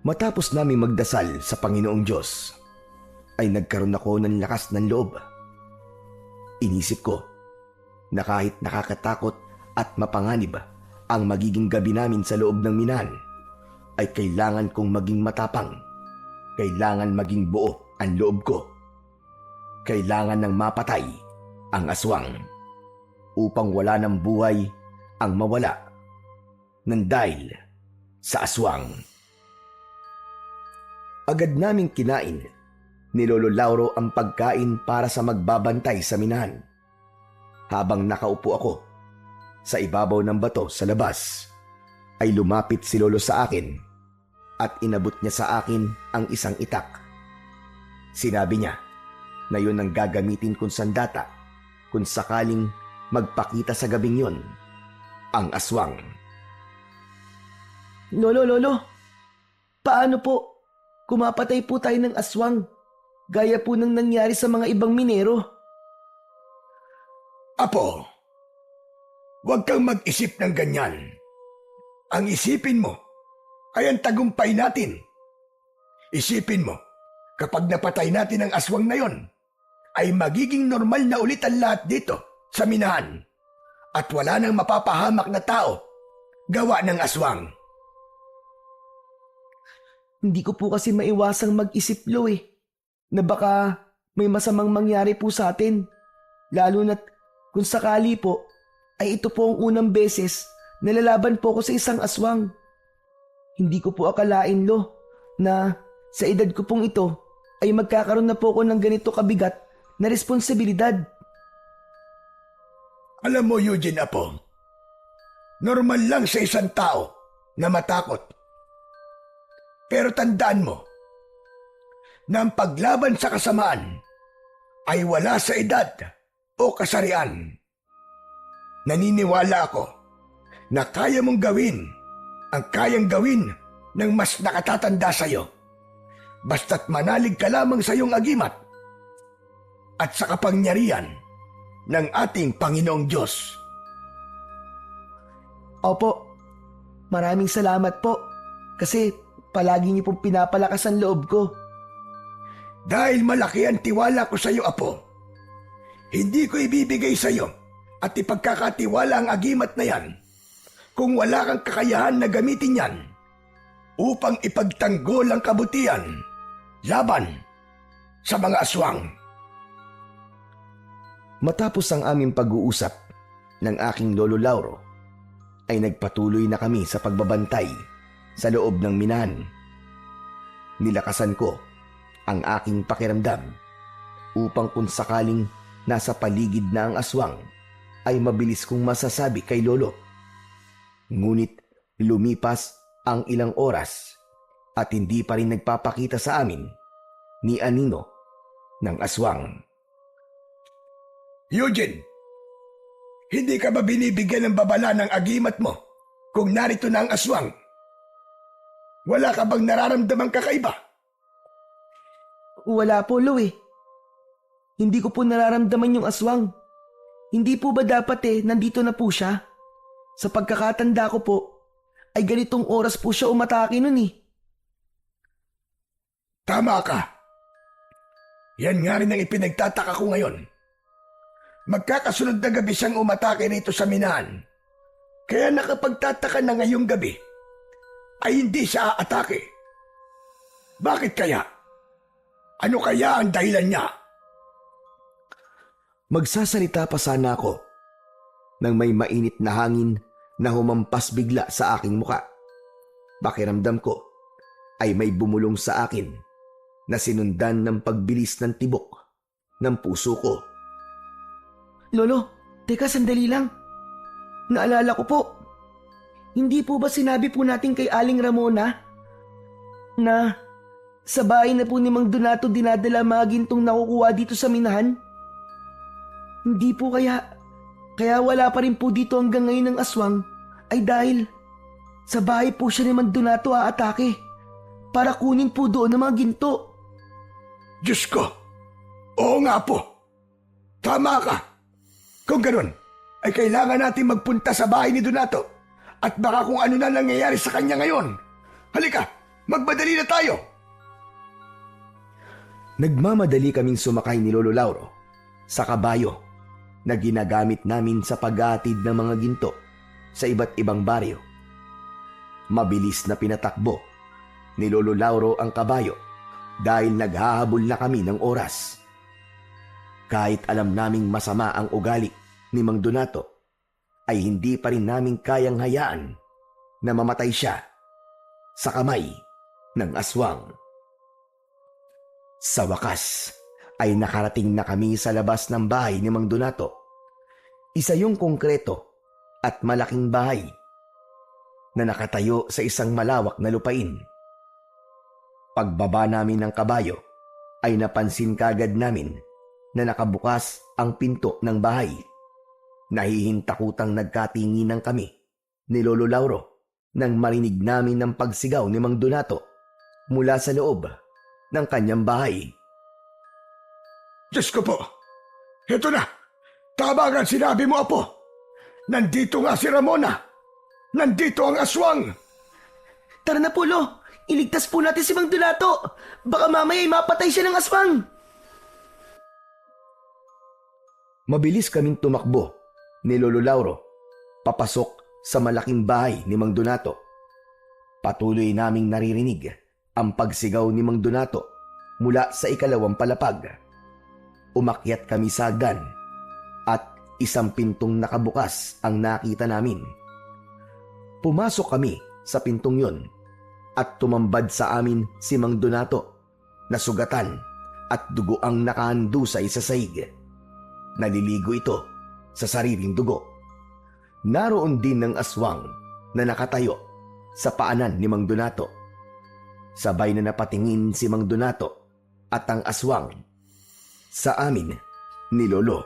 Matapos naming magdasal sa Panginoong Diyos, ay nagkaroon ako ng lakas ng loob. Inisip ko na kahit nakakatakot at mapanganib ang magiging gabi namin sa loob ng minahan, ay kailangan kong maging matapang. Kailangan maging buo ang loob ko. Kailangan ng mapatay ang aswang upang wala ng buhay ang mawala ng dahil sa aswang. Agad naming kinain ni Lolo Lauro ang pagkain para sa magbabantay sa minahan. Habang nakaupo ako sa ibabaw ng bato sa labas, ay lumapit si Lolo sa akin at inabot niya sa akin ang isang itak. Sinabi niya na yun ang gagamitin kong sandata kung sakaling magpakita sa gabing yun ang aswang. Lolo, paano po? Kumapatay po tayo ng aswang, gaya po ng nangyari sa mga ibang minero. Apo, huwag kang mag-isip ng ganyan. Ang isipin mo ay ang tagumpay natin. Isipin mo, kapag napatay natin ang aswang na yon, ay magiging normal na ulit ang lahat dito sa minahan at wala nang mapapahamak na tao gawa ng aswang. Hindi ko po kasi maiwasang mag-isip, Lo, na baka may masamang mangyari po sa atin. Lalo na't kung sakali po, ay ito po ang unang beses na lalaban po ako sa isang aswang. Hindi ko po akalain, Lo, na sa edad ko pong ito ay magkakaroon na po ako ng ganito kabigat na responsibilidad. Alam mo, Eugene, Apo, normal lang sa isang tao na matakot. Pero tandaan mo na ang paglaban sa kasamaan ay wala sa edad o kasarian. Naniniwala ako na kaya mong gawin ang kayang gawin ng mas nakatatanda sa iyo, basta't manalig ka lamang sa iyong agimat at sa kapangyarihan ng ating Panginoong Diyos. Opo, maraming salamat po kasi palagi niyo pong pinapalakas ang loob ko. Dahil malaki ang tiwala ko sa iyo, Apo, hindi ko ibibigay sa iyo at ipagkakatiwala ang agimat na yan kung wala kang kakayahan na gamitin yan upang ipagtanggol ang kabutihan laban sa mga aswang. Matapos ang aming pag-uusap ng aking Lolo Lauro, ay nagpatuloy na kami sa pagbabantay sa loob ng minahan. Nilakasan ko ang aking pakiramdam upang kung sakaling nasa paligid na ang aswang, ay mabilis kong masasabi kay Lolo. Ngunit lumipas ang ilang oras at hindi pa rin nagpapakita sa amin ni anino ng aswang. Eugene, hindi ka ba binibigyan ng babala ng agimat mo kung narito na ang aswang? Wala ka bang nararamdamang kakaiba? Wala po, Lo. Hindi ko po nararamdaman yung aswang. Hindi po ba dapat nandito na po siya? Sa pagkakatanda ko po, ay ganitong oras po siya umatake nun eh. Tama ka. Yan nga rin ang ipinagtataka ko ngayon. Magkakasunod na gabi siyang umatake rito sa minahan. Kaya nakapagtataka na ngayong gabi ay hindi siya aatake. Bakit kaya? Ano kaya ang dahilan niya? Magsasalita pa sana ako nang may mainit na hangin na humampas bigla sa aking muka. Pakiramdam ko ay may bumulong sa akin na sinundan ng pagbilis ng tibok ng puso ko. Lolo, teka sandali lang. Naalala ko po. Hindi po ba sinabi po natin kay Aling Ramona na sa bahay na po ni Mang Donato dinadala mga gintong nakukuha dito sa minahan? Hindi po kaya wala pa rin po dito hanggang ngayon ng aswang ay dahil sa bahay po siya ni Mang Donato aatake para kunin po doon ang mga ginto. Diyos ko! Oo nga po! Tama ka! Kung ganun, ay kailangan natin magpunta sa bahay ni Donato at baka kung ano na nangyayari sa kanya ngayon. Halika! Magmadali na tayo! Nagmamadali kaming sumakay ni Lolo Lauro sa kabayo na ginagamit namin sa paghatid ng mga ginto sa iba't ibang baryo. Mabilis na pinatakbo ni Lolo Lauro ang kabayo dahil naghahabol na kami ng oras. Kahit alam naming masama ang ugali ni Mang Donato, ay hindi pa rin namin kayang hayaan na mamatay siya sa kamay ng aswang. Sa wakas, ay nakarating na kami sa labas ng bahay ni Mang Donato. Isa yung konkreto at malaking bahay na nakatayo sa isang malawak na lupain. Pagbaba namin ng kabayo, ay napansin kagad namin na nakabukas ang pinto ng bahay. Nahihintakutang nagkatinginan kami ni Lolo Lauro nang marinig namin ng pagsigaw ni Mang Donato mula sa loob ng kanyang bahay. Diyos ko po! Heto na! Tama nga sinabi mo, Apo! Nandito nga si Ramona! Nandito ang aswang! Tara na po, Lo! Iligtas po natin si Mang Donato! Baka mamaya ay mapatay siya ng aswang! Mabilis kaming tumakbo ni Lolo Lauro papasok sa malaking bahay ni Mang Donato. Patuloy naming naririnig ang pagsigaw ni Mang Donato mula sa ikalawang palapag. Umakyat kami sa hagdan at isang pintong nakabukas ang nakita namin. Pumasok kami sa pintong yon at tumambad sa amin si Mang Donato na sugatan at dugo ang nakahandusay sa sahig. Naliligo ito sa sariling dugo. Naroon din ng aswang na nakatayo sa paanan ni Mang Donato. Sabay na napatingin si Mang Donato at ang aswang sa amin ni Lolo.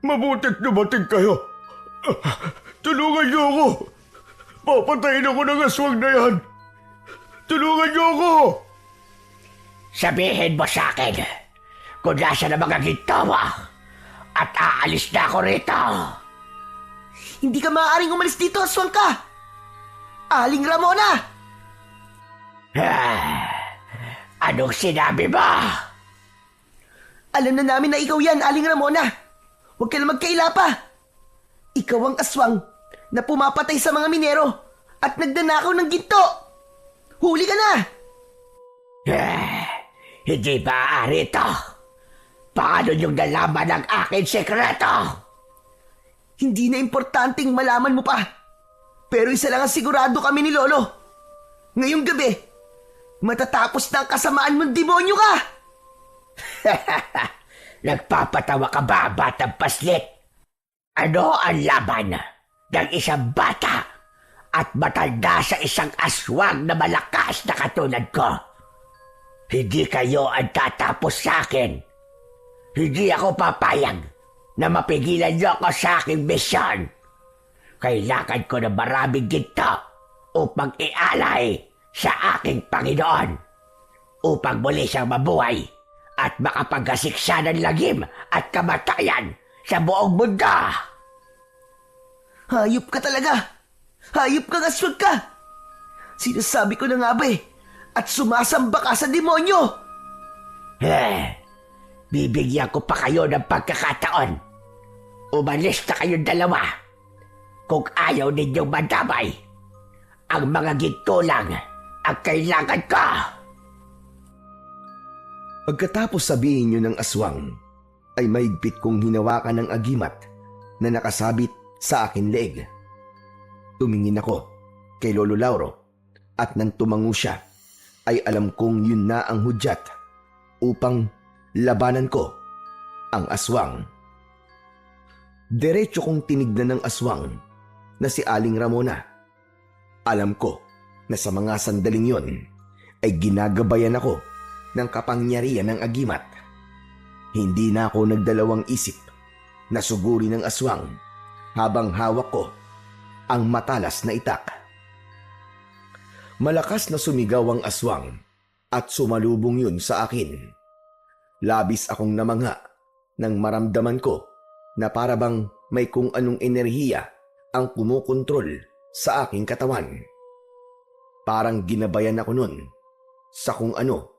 Mabuti't dumating kayo! Tulungan niyo ako! Papatayin ako ng aswang na yan! Tulungan niyo ako! Sabihin mo sa akin kung nasa na mga ginto mo at aalis na ako rito. Hindi ka maaaring umalis dito, aswang ka! Aling Ramona! Anong sinabi mo? Alam na namin na ikaw yan, Aling Ramona. Huwag ka na magkaila pa. Ikaw ang aswang na pumapatay sa mga minero at nagdanakaw ng ginto. Huli ka na! Hindi maaari ito. Paano niyong nalaman ang aking sekreto? Hindi na importanteng malaman mo pa. Pero isa lang ang sigurado kami ni Lolo. Ngayong gabi, matatapos na ang kasamaan mong demonyo ka! Nagpapatawa ka ba, batang paslit? Ano ang laban ng isang bata at matanda sa isang aswang na malakas na katulad ko? Hindi kayo ang tatapos sa akin. Hindi ako papayag na mapigilan niyo ako sa aking misyon. Kailangan ko na maraming ginto upang ialay sa aking Panginoon, upang muli siyang mabuhay at makapagkasiksa ng lagim at kamatayan sa buong mundo. Hayop ka talaga! Hayop kang aswang ka! Sinasabi ko na nga ba at sumasamba ka sa demonyo! Bibigyan ko pa kayo ng pagkakataon. Umalis na kayong dalawa. Kung ayaw ninyong madamay, ang mga ginto lang ang kailangan ko. Pagkatapos sabihin niyo ng aswang, ay maigpit kong hinawakan ng agimat na nakasabit sa akin leeg. Tumingin ako kay Lolo Lauro at nang tumango siya, ay alam kong yun na ang hudyat upang labanan ko ang aswang. Diretso kong tinignan ng aswang na si Aling Ramona. Alam ko na sa mga sandaling yon ay ginagabayan ako ng kapangyarihan ng agimat. Hindi na ako nagdalawang isip na suguri ng aswang habang hawak ko ang matalas na itak. Malakas na sumigaw ang aswang at sumalubong yun sa akin. Labis akong namangha nang maramdaman ko na parabang may kung anong enerhiya ang kumukontrol sa aking katawan. Parang ginabayan ako nun sa kung ano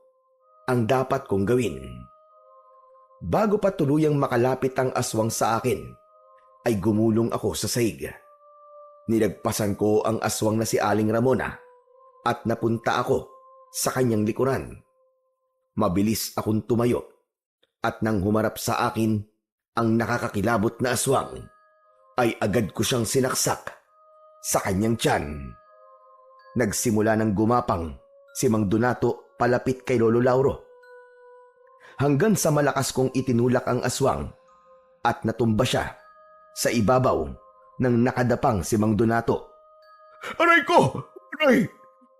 ang dapat kong gawin. Bago pa tuluyang makalapit ang aswang sa akin, ay gumulong ako sa sahig. Nilagpasan ko ang aswang na si Aling Ramona at napunta ako sa kanyang likuran. Mabilis akong tumayo at nang humarap sa akin ang nakakakilabot na aswang, ay agad ko siyang sinaksak sa kanyang tiyan. Nagsimula ng gumapang si Mang Donato palapit kay Lolo Lauro, hanggang sa malakas kong itinulak ang aswang at natumba siya sa ibabaw ng nakadapang si Mang Donato. Aray ko! Aray!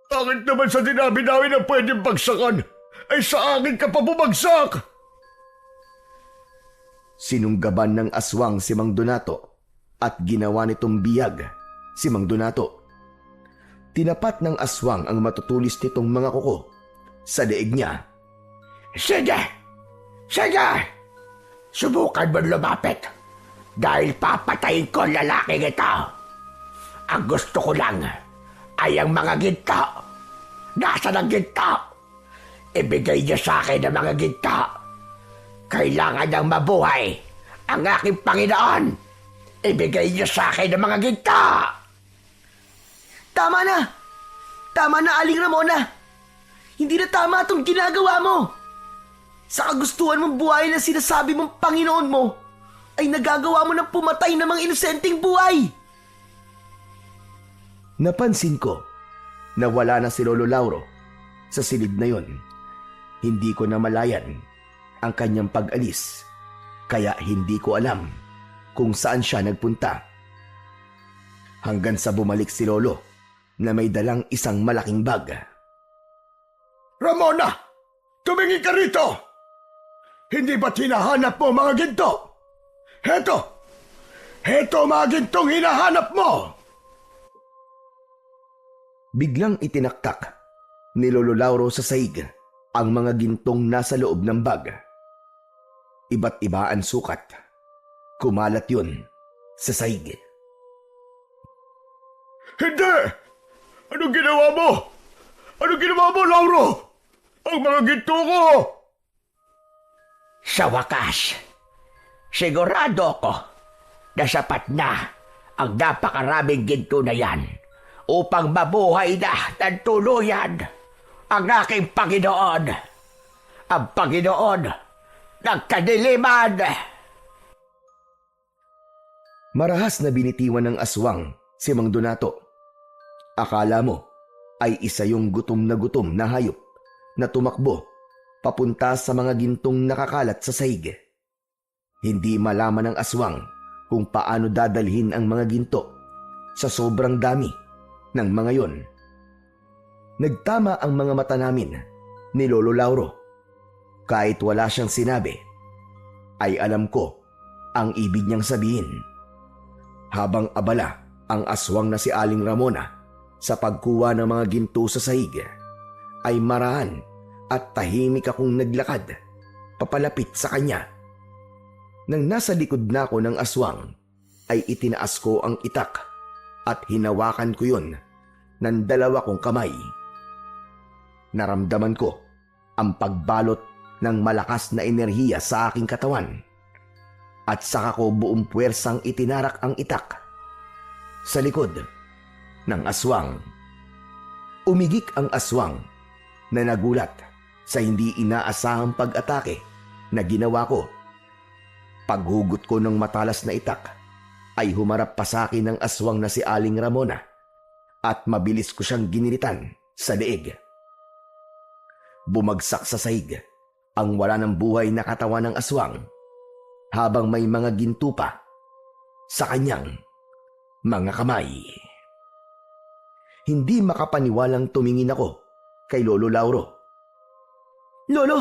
Bakit naman sa sinabi namin na pwedeng bagsakan, ay sa akin ka pa bumagsak? Sinunggaban ng aswang si Mang Donato at ginawa nitong biyag si Mang Donato. Tinapat ng aswang ang matutulis nitong mga kuko sa leeg niya. Sige! Sige! Subukan mo lumapit dahil papatayin ko ang lalaking ito. Ang gusto ko lang ay ang mga ginto. Nasaan ang ginto? Ibigay niyo sa akin ang mga ginto. Kailangan niyang mabuhay ang aking Panginoon. Ibigay niyo sa akin ang mga ginto. Tama na! Tama na, Aling Ramona! Hindi na tama itong ginagawa mo! Sa kagustuhan mong buhay na sinasabi mong Panginoon mo, ay nagagawa mo ng pumatay ng mga inosenteng buhay! Napansin ko na wala na si Lolo Lauro sa silid na yon. Hindi ko na malayan ang kanyang pag-alis, kaya hindi ko alam kung saan siya nagpunta. Hanggang sa bumalik si Lolo na may dalang isang malaking bag. Ramona! Tumingin ka rito! Hindi ba't hinahanap mo mga ginto? Heto! Heto mga gintong hinahanap mo! Biglang itinaktak ni Lolo Lauro sa sahig ang mga gintong nasa loob ng bag. Iba't iba ang sukat. Kumalat yun sa sahig. Hindi! Anong ginawa mo? Anong ginawa mo, Lauro? Ang mga ginto ko! Sa wakas, sigurado ako na sapat na ang napakaraming ginto na yan upang mabuhay na ng tuluyan ang aking Panginoon, ang Panginoon ng kadiliman. Marahas na binitiwan ng aswang si Mang Donato. Akala mo ay isa yung gutom na hayop na tumakbo papunta sa mga gintong nakakalat sa sahig. Hindi malaman ng aswang kung paano dadalhin ang mga ginto sa sobrang dami ng mga yon. Nagtama ang mga mata namin ni Lolo Lauro. Kahit wala siyang sinabi, ay alam ko ang ibig niyang sabihin. Habang abala ang aswang na si Aling Ramona sa pagkuha ng mga ginto sa sahig, ay marahan at tahimik akong naglakad papalapit sa kanya. Nang nasa likod na ako ng aswang, ay itinaas ko ang itak at hinawakan ko yun ng dalawa kong kamay. Naramdaman ko ang pagbalot ng malakas na enerhiya sa aking katawan at saka ko buong puwersang itinarak ang itak sa likod ng aswang. Umigik ang aswang na nagulat sa hindi inaasahang pag-atake na ginawa ko. Paghugot ko ng matalas na itak ay humarap pa sa akin ng aswang na si Aling Ramona at mabilis ko siyang giniritan sa leeg. Bumagsak sa sahig ang wala ng buhay na katawan ng aswang habang may mga ginto pa sa kanyang mga kamay. Hindi makapaniwalang tumingin ako kay Lolo Lauro. Lolo,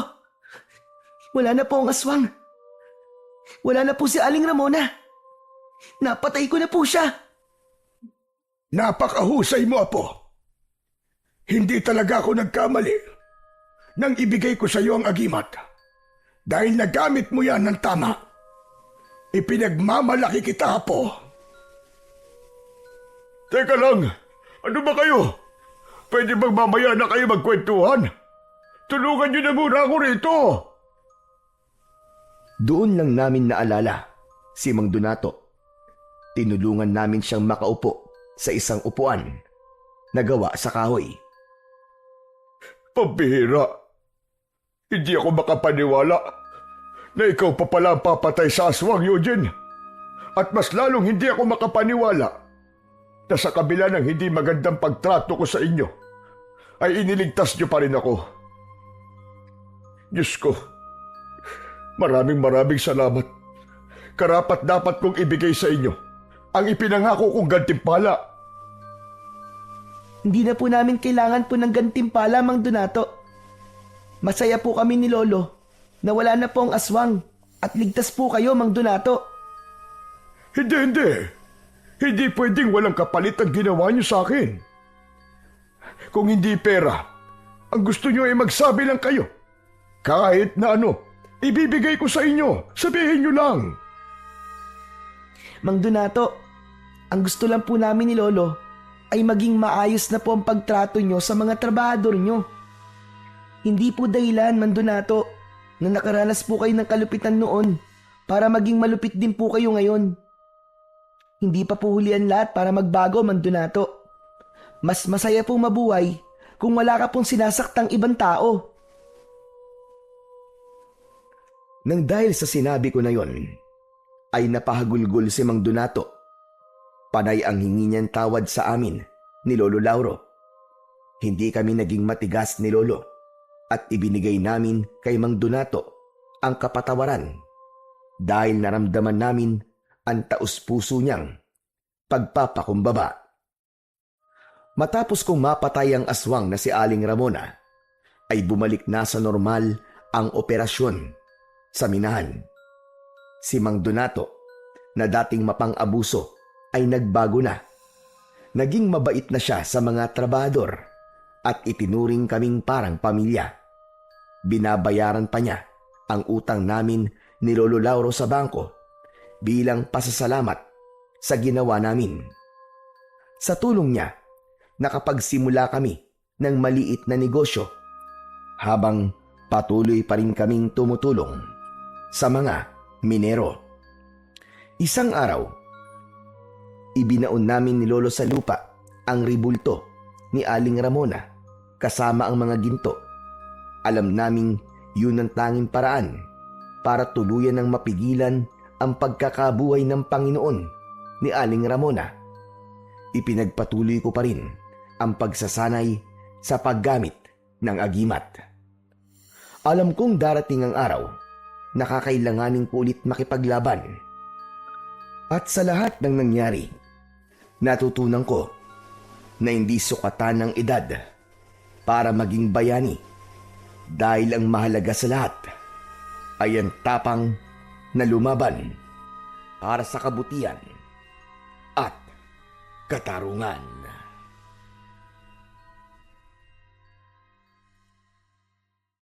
wala na po ang aswang. Wala na po si Aling Ramona. Napatay ko na po siya. Napakahusay mo, Apo. Hindi talaga ako nagkamali nang ibigay ko sa iyo ang agimat dahil nagamit mo yan ng tama. Ipinagmamalaki kita, Apo. Teka lang, ano ba kayo? Pwede bang mamaya na kayo magkwentuhan? Tulungan niyo na muna ako rito. Doon lang namin naalala si Mang Donato. Tinulungan namin siyang makaupo sa isang upuan na gawa sa kahoy. Pambihira. Hindi ako makapaniwala na ikaw pa pala ang papatay sa aswang, Eugene. At mas lalong hindi ako makapaniwala na sa kabila ng hindi magandang pagtrato ko sa inyo, ay iniligtas niyo pa rin ako. Diyos ko, maraming salamat. Karapat dapat kong ibigay sa inyo ang ipinangako kong gantimpala. Hindi na po namin kailangan po ng gantimpala, Mang Donato. Masaya po kami ni Lolo na wala na po ang aswang at ligtas po kayo, Mang Donato. Hindi. Hindi pwedeng walang kapalit ang ginawa niyo sa akin. Kung hindi pera, ang gusto niyo ay magsabi lang kayo. Kahit na ano, ibibigay ko sa inyo. Sabihin niyo lang. Mang Donato, ang gusto lang po namin ni Lolo ay maging maayos na po ang pagtrato nyo sa mga trabahador nyo. Hindi po dahilan, Mang Donato, na nakaranas po kayo ng kalupitan noon para maging malupit din po kayo ngayon. Hindi pa po hulian lahat para magbago, Mang Donato. Mas masaya pong mabuhay kung wala ka pong sinasaktang ibang tao. Nang dahil sa sinabi ko na yon, ay napahagulgol si Mang Donato. Panay ang hingi niyang tawad sa amin ni Lolo Lauro. Hindi kami naging matigas ni Lolo at ibinigay namin kay Mang Donato ang kapatawaran dahil naramdaman namin ang taus-puso niyang pagpapakumbaba. Matapos kong mapatay ang aswang na si Aling Ramona, ay bumalik na sa normal ang operasyon sa minahan. Si Mang Donato, na dating mapang-abuso, ay nagbago na. Naging mabait na siya sa mga trabahador at itinuring kaming parang pamilya. Binabayaran pa niya ang utang namin ni Lolo Lauro sa bangko bilang pasasalamat sa ginawa namin. Sa tulong niya, nakapagsimula kami ng maliit na negosyo habang patuloy pa rin kaming tumutulong sa mga minero. Isang araw, ibinaon namin ni Lolo sa lupa ang ribulto ni Aling Ramona kasama ang mga ginto. Alam naming yun ang tanging paraan para tuluyan ng mapigilan ang pagkakabuhay ng Panginoon ni Aling Ramona. Ipinagpatuloy ko pa rin ang pagsasanay sa paggamit ng agimat. Alam kong darating ang araw na kakailanganin ko ulit makipaglaban. At sa lahat ng nangyari, natutunan ko na hindi sukatan ng edad para maging bayani dahil ang mahalaga sa lahat ay ang tapang na lumaban para sa kabutihan at katarungan.